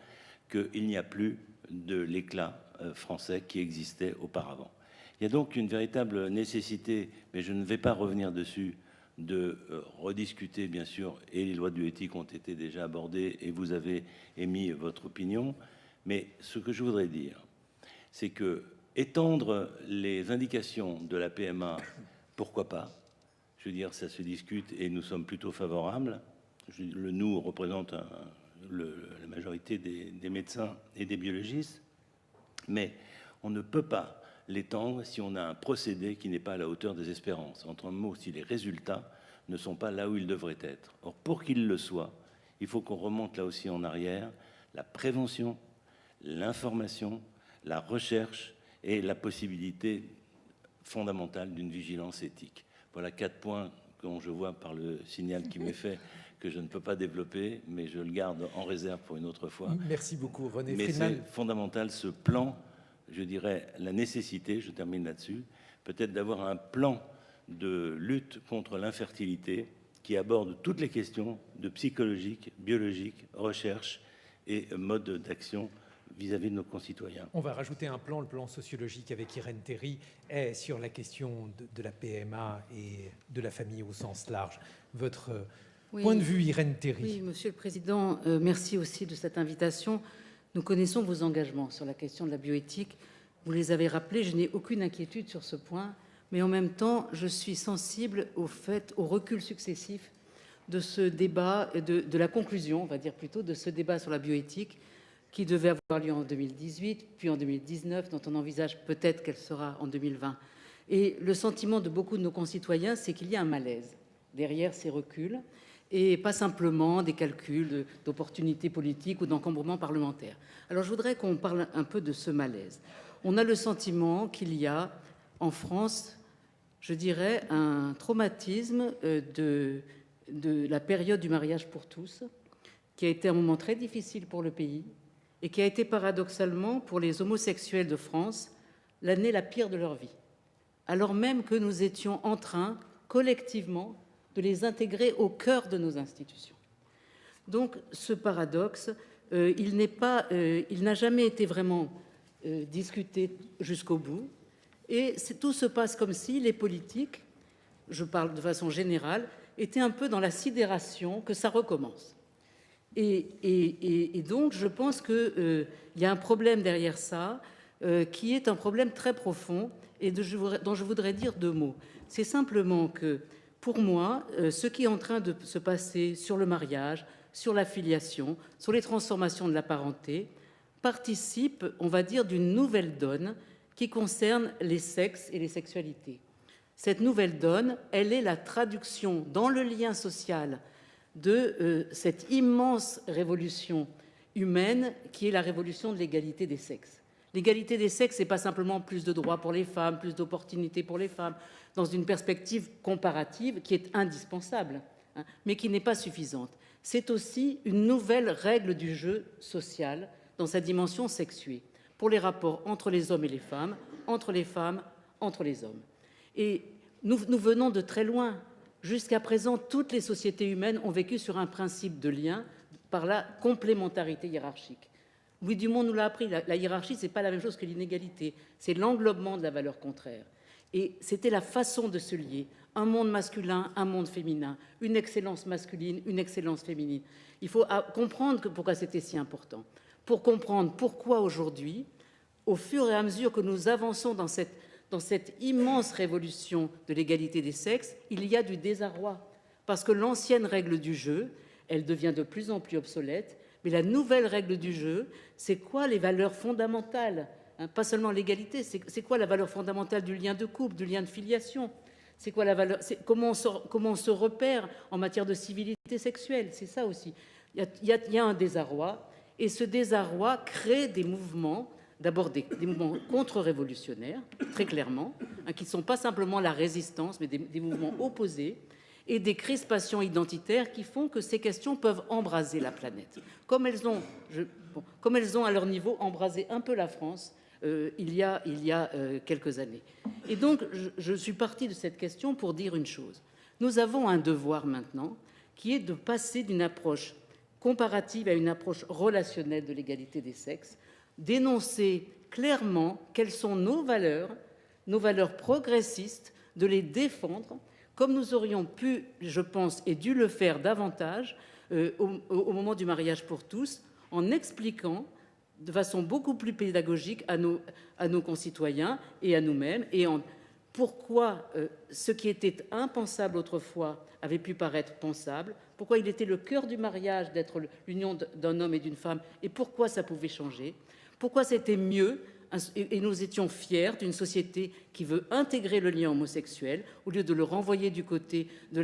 qu'il n'y a plus de l'éclat français qui existait auparavant. Il y a donc une véritable nécessité, mais je ne vais pas revenir dessus, de rediscuter, bien sûr, et les lois de bioéthique ont été déjà abordées, et vous avez émis votre opinion. Mais ce que je voudrais dire, c'est que étendre les indications de la PMA, pourquoi pas? Je veux dire, ça se discute et nous sommes plutôt favorables. Le nous représente la majorité des médecins et des biologistes, mais on ne peut pas l'étendre si on a un procédé qui n'est pas à la hauteur des espérances. Entre mots, si les résultats ne sont pas là où ils devraient être. Or, pour qu'ils le soient, il faut qu'on remonte là aussi en arrière, la prévention, l'information, la recherche et la possibilité fondamentale d'une vigilance éthique. Voilà 4 points dont je vois par le signal qui m'est fait que je ne peux pas développer, mais je le garde en réserve pour une autre fois. Merci beaucoup, René mais Friedman. C'est fondamental, ce plan, je dirais, la nécessité, je termine là-dessus, peut-être d'avoir un plan de lutte contre l'infertilité qui aborde toutes les questions de psychologique, biologique, recherche et mode d'action vis-à-vis de nos concitoyens. On va rajouter un plan, le plan sociologique avec Irène Théry, est sur la question de la PMA et de la famille au sens large. Votre point de vue, Irène Théry. Oui, Monsieur le Président, merci aussi de cette invitation. Nous connaissons vos engagements sur la question de la bioéthique. Vous les avez rappelés, je n'ai aucune inquiétude sur ce point, mais en même temps, je suis sensible au recul successif de ce débat, de la conclusion, on va dire plutôt, de ce débat sur la bioéthique qui devait avoir lieu en 2018, puis en 2019, dont on envisage peut-être qu'elle sera en 2020. Et le sentiment de beaucoup de nos concitoyens, c'est qu'il y a un malaise derrière ces reculs, et pas simplement des calculs d'opportunités politiques ou d'encombrement parlementaire. Alors je voudrais qu'on parle un peu de ce malaise. On a le sentiment qu'il y a en France, je dirais, un traumatisme de la période du mariage pour tous, qui a été un moment très difficile pour le pays et qui a été paradoxalement, pour les homosexuels de France, l'année la pire de leur vie. Alors même que nous étions en train, collectivement, de les intégrer au cœur de nos institutions. Donc ce paradoxe, il n'a jamais été vraiment discuté jusqu'au bout, et tout se passe comme si les politiques, je parle de façon générale, étaient un peu dans la sidération que ça recommence. Et donc je pense qu'il y a un problème derrière ça, qui est un problème très profond et dont je voudrais dire deux mots. C'est simplement que, pour moi, ce qui est en train de se passer sur le mariage, sur la filiation, sur les transformations de la parenté, participe, on va dire, d'une nouvelle donne qui concerne les sexes et les sexualités. Cette nouvelle donne, elle est la traduction dans le lien social de cette immense révolution humaine qui est la révolution de l'égalité des sexes. L'égalité des sexes, ce n'est pas simplement plus de droits pour les femmes, plus d'opportunités pour les femmes, dans une perspective comparative qui est indispensable, hein, mais qui n'est pas suffisante. C'est aussi une nouvelle règle du jeu social dans sa dimension sexuée, pour les rapports entre les hommes et les femmes, entre les hommes. Et nous venons de très loin. Jusqu'à présent, toutes les sociétés humaines ont vécu sur un principe de lien par la complémentarité hiérarchique. Louis Dumont nous l'a appris, la hiérarchie, ce n'est pas la même chose que l'inégalité, c'est l'englobement de la valeur contraire. Et c'était la façon de se lier, un monde masculin, un monde féminin, une excellence masculine, une excellence féminine. Il faut comprendre pourquoi c'était si important, pour comprendre pourquoi aujourd'hui, au fur et à mesure que nous avançons dans cette immense révolution de l'égalité des sexes, il y a du désarroi. Parce que l'ancienne règle du jeu, elle devient de plus en plus obsolète, mais la nouvelle règle du jeu, c'est quoi les valeurs fondamentales, hein, pas seulement l'égalité, c'est quoi la valeur fondamentale du lien de couple, du lien de filiation? C'est quoi la valeur, comment on se repère en matière de civilité sexuelle? C'est ça aussi. Il y a un désarroi, et ce désarroi crée des mouvements, d'abord des mouvements contre-révolutionnaires, très clairement, hein, qui ne sont pas simplement la résistance, mais des mouvements opposés, et des crispations identitaires qui font que ces questions peuvent embraser la planète. Comme elles ont à leur niveau embrasé un peu la France il y a quelques années. Et donc, je suis partie de cette question pour dire une chose. Nous avons un devoir maintenant qui est de passer d'une approche comparative à une approche relationnelle de l'égalité des sexes, d'énoncer clairement quelles sont nos valeurs progressistes, de les défendre, comme nous aurions pu, je pense, et dû le faire davantage au moment du mariage pour tous, en expliquant de façon beaucoup plus pédagogique à nos concitoyens et à nous-mêmes, et pourquoi ce qui était impensable autrefois avait pu paraître pensable, pourquoi il était le cœur du mariage d'être l'union d'un homme et d'une femme, et pourquoi ça pouvait changer, pourquoi c'était mieux. Et nous étions fiers d'une société qui veut intégrer le lien homosexuel au lieu de le renvoyer du côté de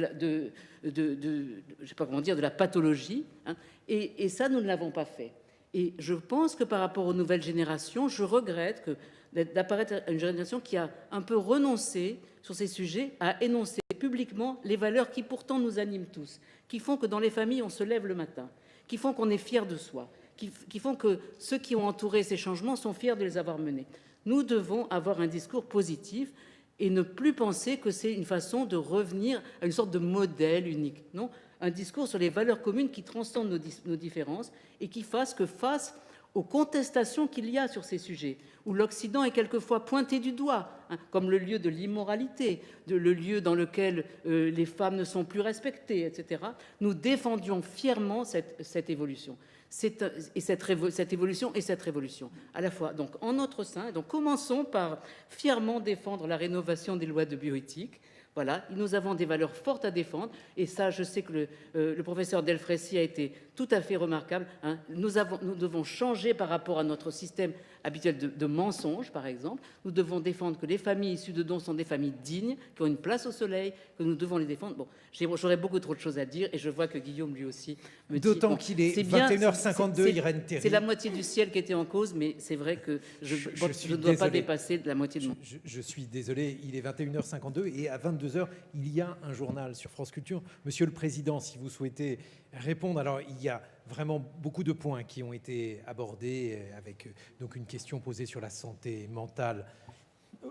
la pathologie. Hein. Et ça, nous ne l'avons pas fait. Et je pense que par rapport aux nouvelles générations, je regrette d'apparaître une génération qui a un peu renoncé sur ces sujets à énoncer publiquement les valeurs qui pourtant nous animent tous, qui font que dans les familles, on se lève le matin, qui font qu'on est fier de soi, qui font que ceux qui ont entouré ces changements sont fiers de les avoir menés. Nous devons avoir un discours positif et ne plus penser que c'est une façon de revenir à une sorte de modèle unique. Non, un discours sur les valeurs communes qui transcendent nos différences et qui fasse que face aux contestations qu'il y a sur ces sujets, où l'Occident est quelquefois pointé du doigt, hein, comme le lieu de l'immoralité, le lieu dans lequel les femmes ne sont plus respectées, etc., nous défendions fièrement cette évolution. Cette évolution et cette révolution, à la fois donc en notre sein. Donc commençons par fièrement défendre la rénovation des lois de bioéthique. Voilà, nous avons des valeurs fortes à défendre, et ça, je sais que le professeur Delfraissy a été tout à fait remarquable. Hein. Nous devons changer par rapport à notre système habituel de mensonges, par exemple. Nous devons défendre que les familles issues de dons sont des familles dignes, qui ont une place au soleil, que nous devons les défendre. Bon, j'aurais beaucoup trop de choses à dire, et je vois que Guillaume, lui aussi, me dit... D'autant qu'il est 21h52, Irène Théry. C'est la moitié du ciel qui était en cause, mais c'est vrai que je ne dois pas dépasser de la moitié de mon... Je suis désolé, il est 21h52, et à 22h, il y a un journal sur France Culture. Monsieur le Président, si vous souhaitez répondre, alors il y a vraiment beaucoup de points qui ont été abordés, avec donc une question posée sur la santé mentale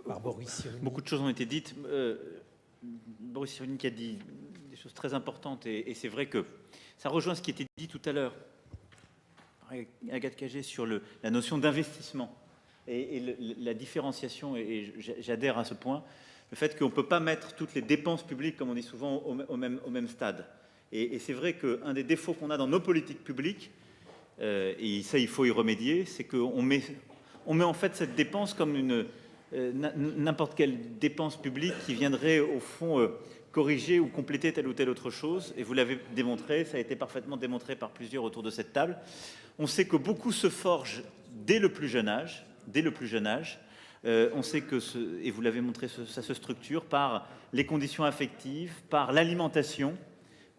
par Boris Cyrulnik. Beaucoup de choses ont été dites. Boris Cyrulnik a dit des chose très importante, et c'est vrai que ça rejoint ce qui était dit tout à l'heure par Agathe Cagé sur la notion d'investissement et la différenciation, et j'adhère à ce point, le fait qu'on ne peut pas mettre toutes les dépenses publiques, comme on dit souvent, au même stade. Et c'est vrai qu'un des défauts qu'on a dans nos politiques publiques, et ça il faut y remédier, c'est qu'on met en fait cette dépense comme n'importe quelle dépense publique qui viendrait au fond corriger ou compléter telle ou telle autre chose. Et vous l'avez démontré, ça a été parfaitement démontré par plusieurs autour de cette table. On sait que beaucoup se forgent dès le plus jeune âge. On sait que, et vous l'avez montré, ça se structure par les conditions affectives, par l'alimentation,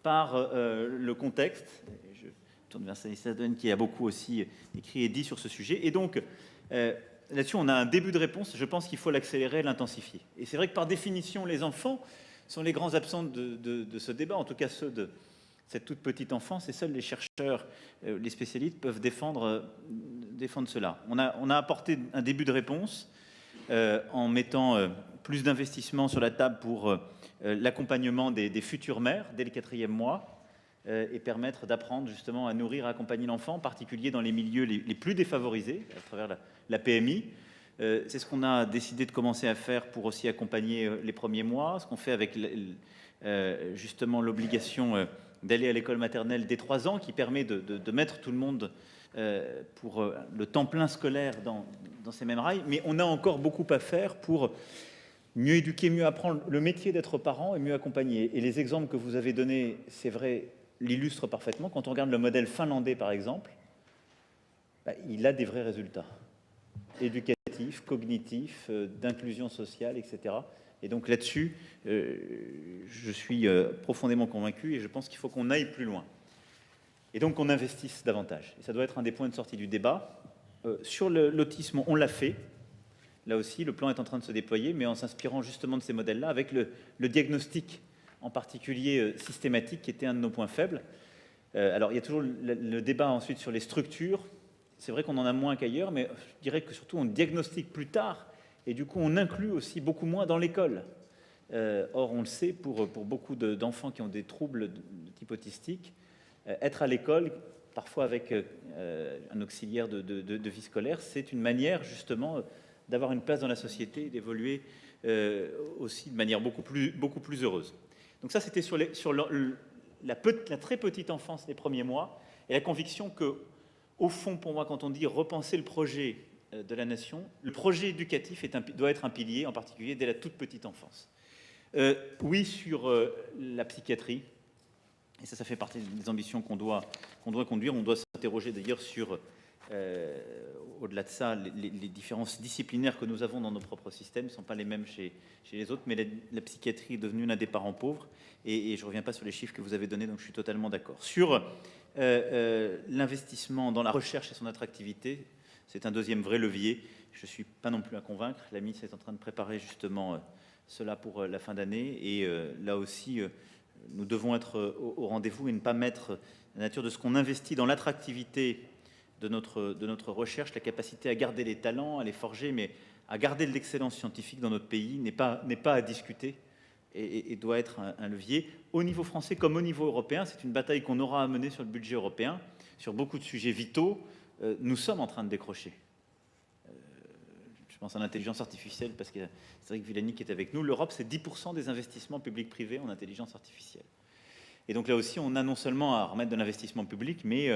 par le contexte. Je tourne vers Stanislas Dehaene qui a beaucoup aussi écrit et dit sur ce sujet. Et donc, là-dessus, on a un début de réponse. Je pense qu'il faut l'accélérer, l'intensifier. Et c'est vrai que par définition, les enfants sont les grands absents de ce débat, en tout cas ceux de cette toute petite enfance, et seuls les chercheurs, les spécialistes peuvent défendre cela. On a apporté un début de réponse en mettant plus d'investissements sur la table pour l'accompagnement des futures mères dès le 4e mois et permettre d'apprendre justement à nourrir, à accompagner l'enfant, en particulier dans les milieux les plus défavorisés, à travers la PMI. C'est ce qu'on a décidé de commencer à faire pour aussi accompagner les premiers mois, ce qu'on fait avec justement l'obligation d'aller à l'école maternelle dès 3 ans, qui permet de mettre tout le monde pour le temps plein scolaire dans ces mêmes rails. Mais on a encore beaucoup à faire pour mieux éduquer, mieux apprendre le métier d'être parent et mieux accompagner. Et les exemples que vous avez donnés, c'est vrai, l'illustrent parfaitement. Quand on regarde le modèle finlandais, par exemple, il a des vrais résultats éducatifs, cognitifs, d'inclusion sociale, etc. Et donc là-dessus, je suis profondément convaincu et je pense qu'il faut qu'on aille plus loin. Et donc qu'on investisse davantage. Et ça doit être un des points de sortie du débat. Sur l'autisme, on l'a fait. Là aussi, le plan est en train de se déployer, mais en s'inspirant justement de ces modèles-là, avec le diagnostic en particulier systématique, qui était un de nos points faibles. Alors, il y a toujours le débat ensuite sur les structures. C'est vrai qu'on en a moins qu'ailleurs, mais je dirais que surtout on diagnostique plus tard, et du coup on inclut aussi beaucoup moins dans l'école. Or, on le sait, pour beaucoup d'enfants qui ont des troubles de type autistique, être à l'école, parfois avec un auxiliaire de vie scolaire, c'est une manière justement d'avoir une place dans la société et d'évoluer aussi de manière beaucoup plus heureuse. Donc ça, c'était sur la très petite enfance, les premiers mois, et la conviction que, au fond, pour moi, quand on dit repenser le projet de la nation, le projet éducatif doit être un pilier, en particulier dès la toute petite enfance. Oui, sur la psychiatrie, et ça fait partie des ambitions qu'on doit conduire. On doit s'interroger d'ailleurs sur, au-delà de ça, les différences disciplinaires que nous avons dans nos propres systèmes ne sont pas les mêmes chez les autres, mais la psychiatrie est devenue l'un des parents pauvres, et je ne reviens pas sur les chiffres que vous avez donnés, donc je suis totalement d'accord. Sur l'investissement dans la recherche et son attractivité, c'est un deuxième vrai levier. Je ne suis pas non plus à convaincre. La MIS est en train de préparer justement cela pour la fin d'année, et là aussi, nous devons être au rendez-vous et ne pas mettre la nature de ce qu'on investit dans l'attractivité de notre recherche, la capacité à garder les talents, à les forger, mais à garder de l'excellence scientifique dans notre pays n'est pas à discuter et doit être un levier. Au niveau français comme au niveau européen, c'est une bataille qu'on aura à mener sur le budget européen. Sur beaucoup de sujets vitaux, nous sommes en train de décrocher. Je pense à l'intelligence artificielle, parce que Cédric Villani qui est avec nous. L'Europe, c'est 10% des investissements publics-privés en intelligence artificielle. Et donc là aussi, on a non seulement à remettre de l'investissement public, mais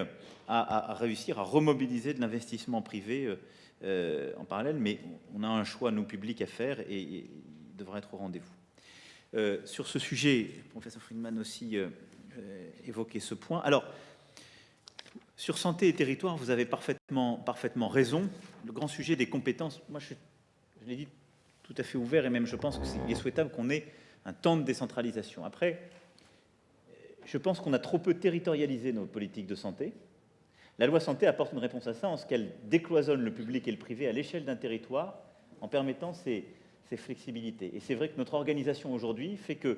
à réussir à remobiliser de l'investissement privé en parallèle. Mais on a un choix, nous, publics, à faire, et il devra être au rendez-vous. Sur ce sujet, le professeur Friedman aussi évoqué ce point. Alors, sur santé et territoire, vous avez parfaitement raison. Le grand sujet des compétences, moi je l'ai dit tout à fait ouvert, et même je pense qu'il est souhaitable qu'on ait un temps de décentralisation. Après, je pense qu'on a trop peu territorialisé nos politiques de santé. La loi santé apporte une réponse à ça en ce qu'elle décloisonne le public et le privé à l'échelle d'un territoire en permettant ces flexibilités. Et c'est vrai que notre organisation aujourd'hui fait que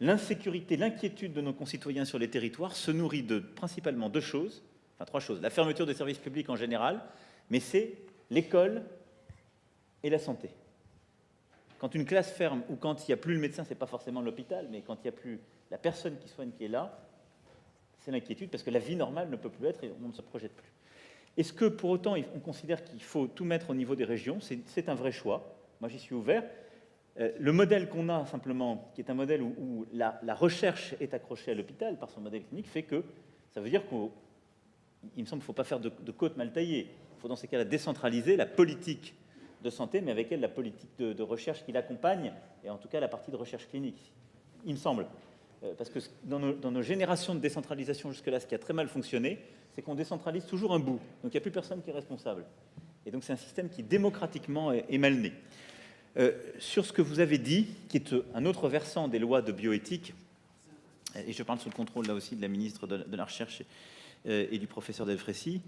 l'insécurité, l'inquiétude de nos concitoyens sur les territoires se nourrit principalement de 3 choses. La fermeture des services publics en général, mais c'est l'école et la santé. Quand une classe ferme ou quand il n'y a plus le médecin, ce n'est pas forcément l'hôpital, mais quand il n'y a plus la personne qui soigne qui est là, c'est l'inquiétude parce que la vie normale ne peut plus être et on ne se projette plus. Est-ce que pour autant on considère qu'il faut tout mettre au niveau des régions? C'est un vrai choix. Moi j'y suis ouvert. Le modèle qu'on a simplement, qui est un modèle où la recherche est accrochée à l'hôpital par son modèle clinique, fait que ça veut dire qu'il me semble qu'il ne faut pas faire de côte mal taillée. Il faut dans ces cas-là décentraliser la politique de santé, mais avec elle la politique de recherche qui l'accompagne, et en tout cas la partie de recherche clinique, il me semble. Parce que dans nos générations de décentralisation jusque-là, ce qui a très mal fonctionné, c'est qu'on décentralise toujours un bout. Donc il n'y a plus personne qui est responsable. Et donc c'est un système qui démocratiquement est mal né. Sur ce que vous avez dit, qui est un autre versant des lois de bioéthique, et je parle sous le contrôle là aussi de la ministre de la Recherche et du professeur Delfrécy,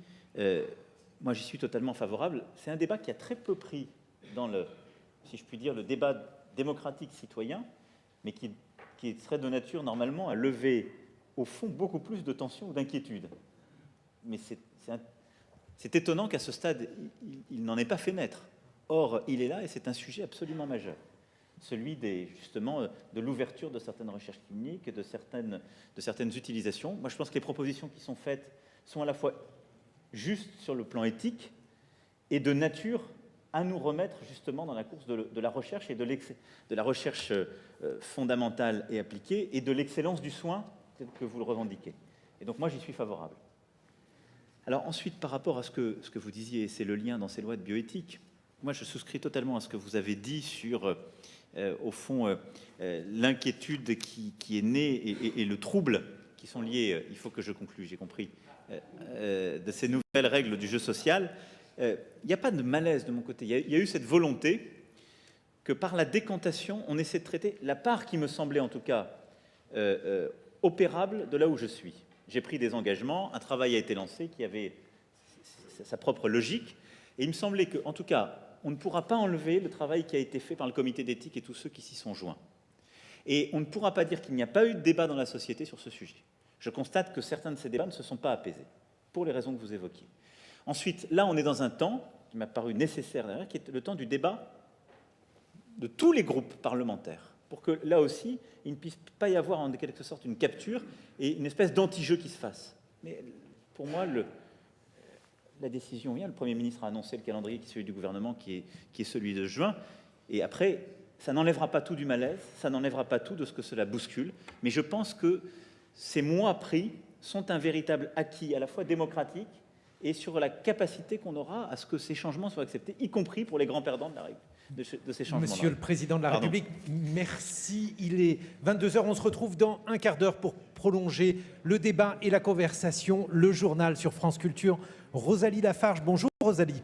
moi j'y suis totalement favorable. C'est un débat qui a très peu pris dans le, si je puis dire, le débat démocratique citoyen, mais qui serait de nature normalement à lever au fond beaucoup plus de tensions ou d'inquiétudes. Mais c'est étonnant qu'à ce stade, il n'en ait pas fait naître. Or, il est là et c'est un sujet absolument majeur. Celui justement de l'ouverture de certaines recherches cliniques, de certaines utilisations. Moi, je pense que les propositions qui sont faites sont à la fois justes sur le plan éthique et de nature à nous remettre justement dans la course de la recherche et de la recherche fondamentale et appliquée et de l'excellence du soin tel que vous le revendiquez. Et donc moi, j'y suis favorable. Alors ensuite, par rapport à ce que vous disiez, c'est le lien dans ces lois de bioéthique, moi je souscris totalement à ce que vous avez dit sur, au fond, l'inquiétude qui est née et le trouble qui sont liés, il faut que je conclue, j'ai compris, de ces nouvelles règles du jeu social. Il n'y a pas de malaise de mon côté. Il y a eu cette volonté que par la décantation, on essaie de traiter la part qui me semblait en tout cas opérable de là où je suis. J'ai pris des engagements, un travail a été lancé qui avait sa propre logique, et il me semblait qu'en tout cas, on ne pourra pas enlever le travail qui a été fait par le comité d'éthique et tous ceux qui s'y sont joints. Et on ne pourra pas dire qu'il n'y a pas eu de débat dans la société sur ce sujet. Je constate que certains de ces débats ne se sont pas apaisés, pour les raisons que vous évoquiez. Ensuite, là, on est dans un temps qui m'a paru nécessaire derrière, qui est le temps du débat de tous les groupes parlementaires, pour que, là aussi, il ne puisse pas y avoir en quelque sorte une capture et une espèce d'anti-jeu qui se fasse. Mais pour moi, la décision vient, le Premier ministre a annoncé le calendrier qui est celui du gouvernement, qui est celui de juin, et après, ça n'enlèvera pas tout du malaise, ça n'enlèvera pas tout de ce que cela bouscule, mais je pense que ces mois pris sont un véritable acquis à la fois démocratique et sur la capacité qu'on aura à ce que ces changements soient acceptés, y compris pour les grands perdants de la règle, de ces changements. Monsieur le Président de la République, merci. Il est 22h, on se retrouve dans un quart d'heure pour prolonger le débat et la conversation. Le journal sur France Culture. Rosalie Lafarge, bonjour Rosalie.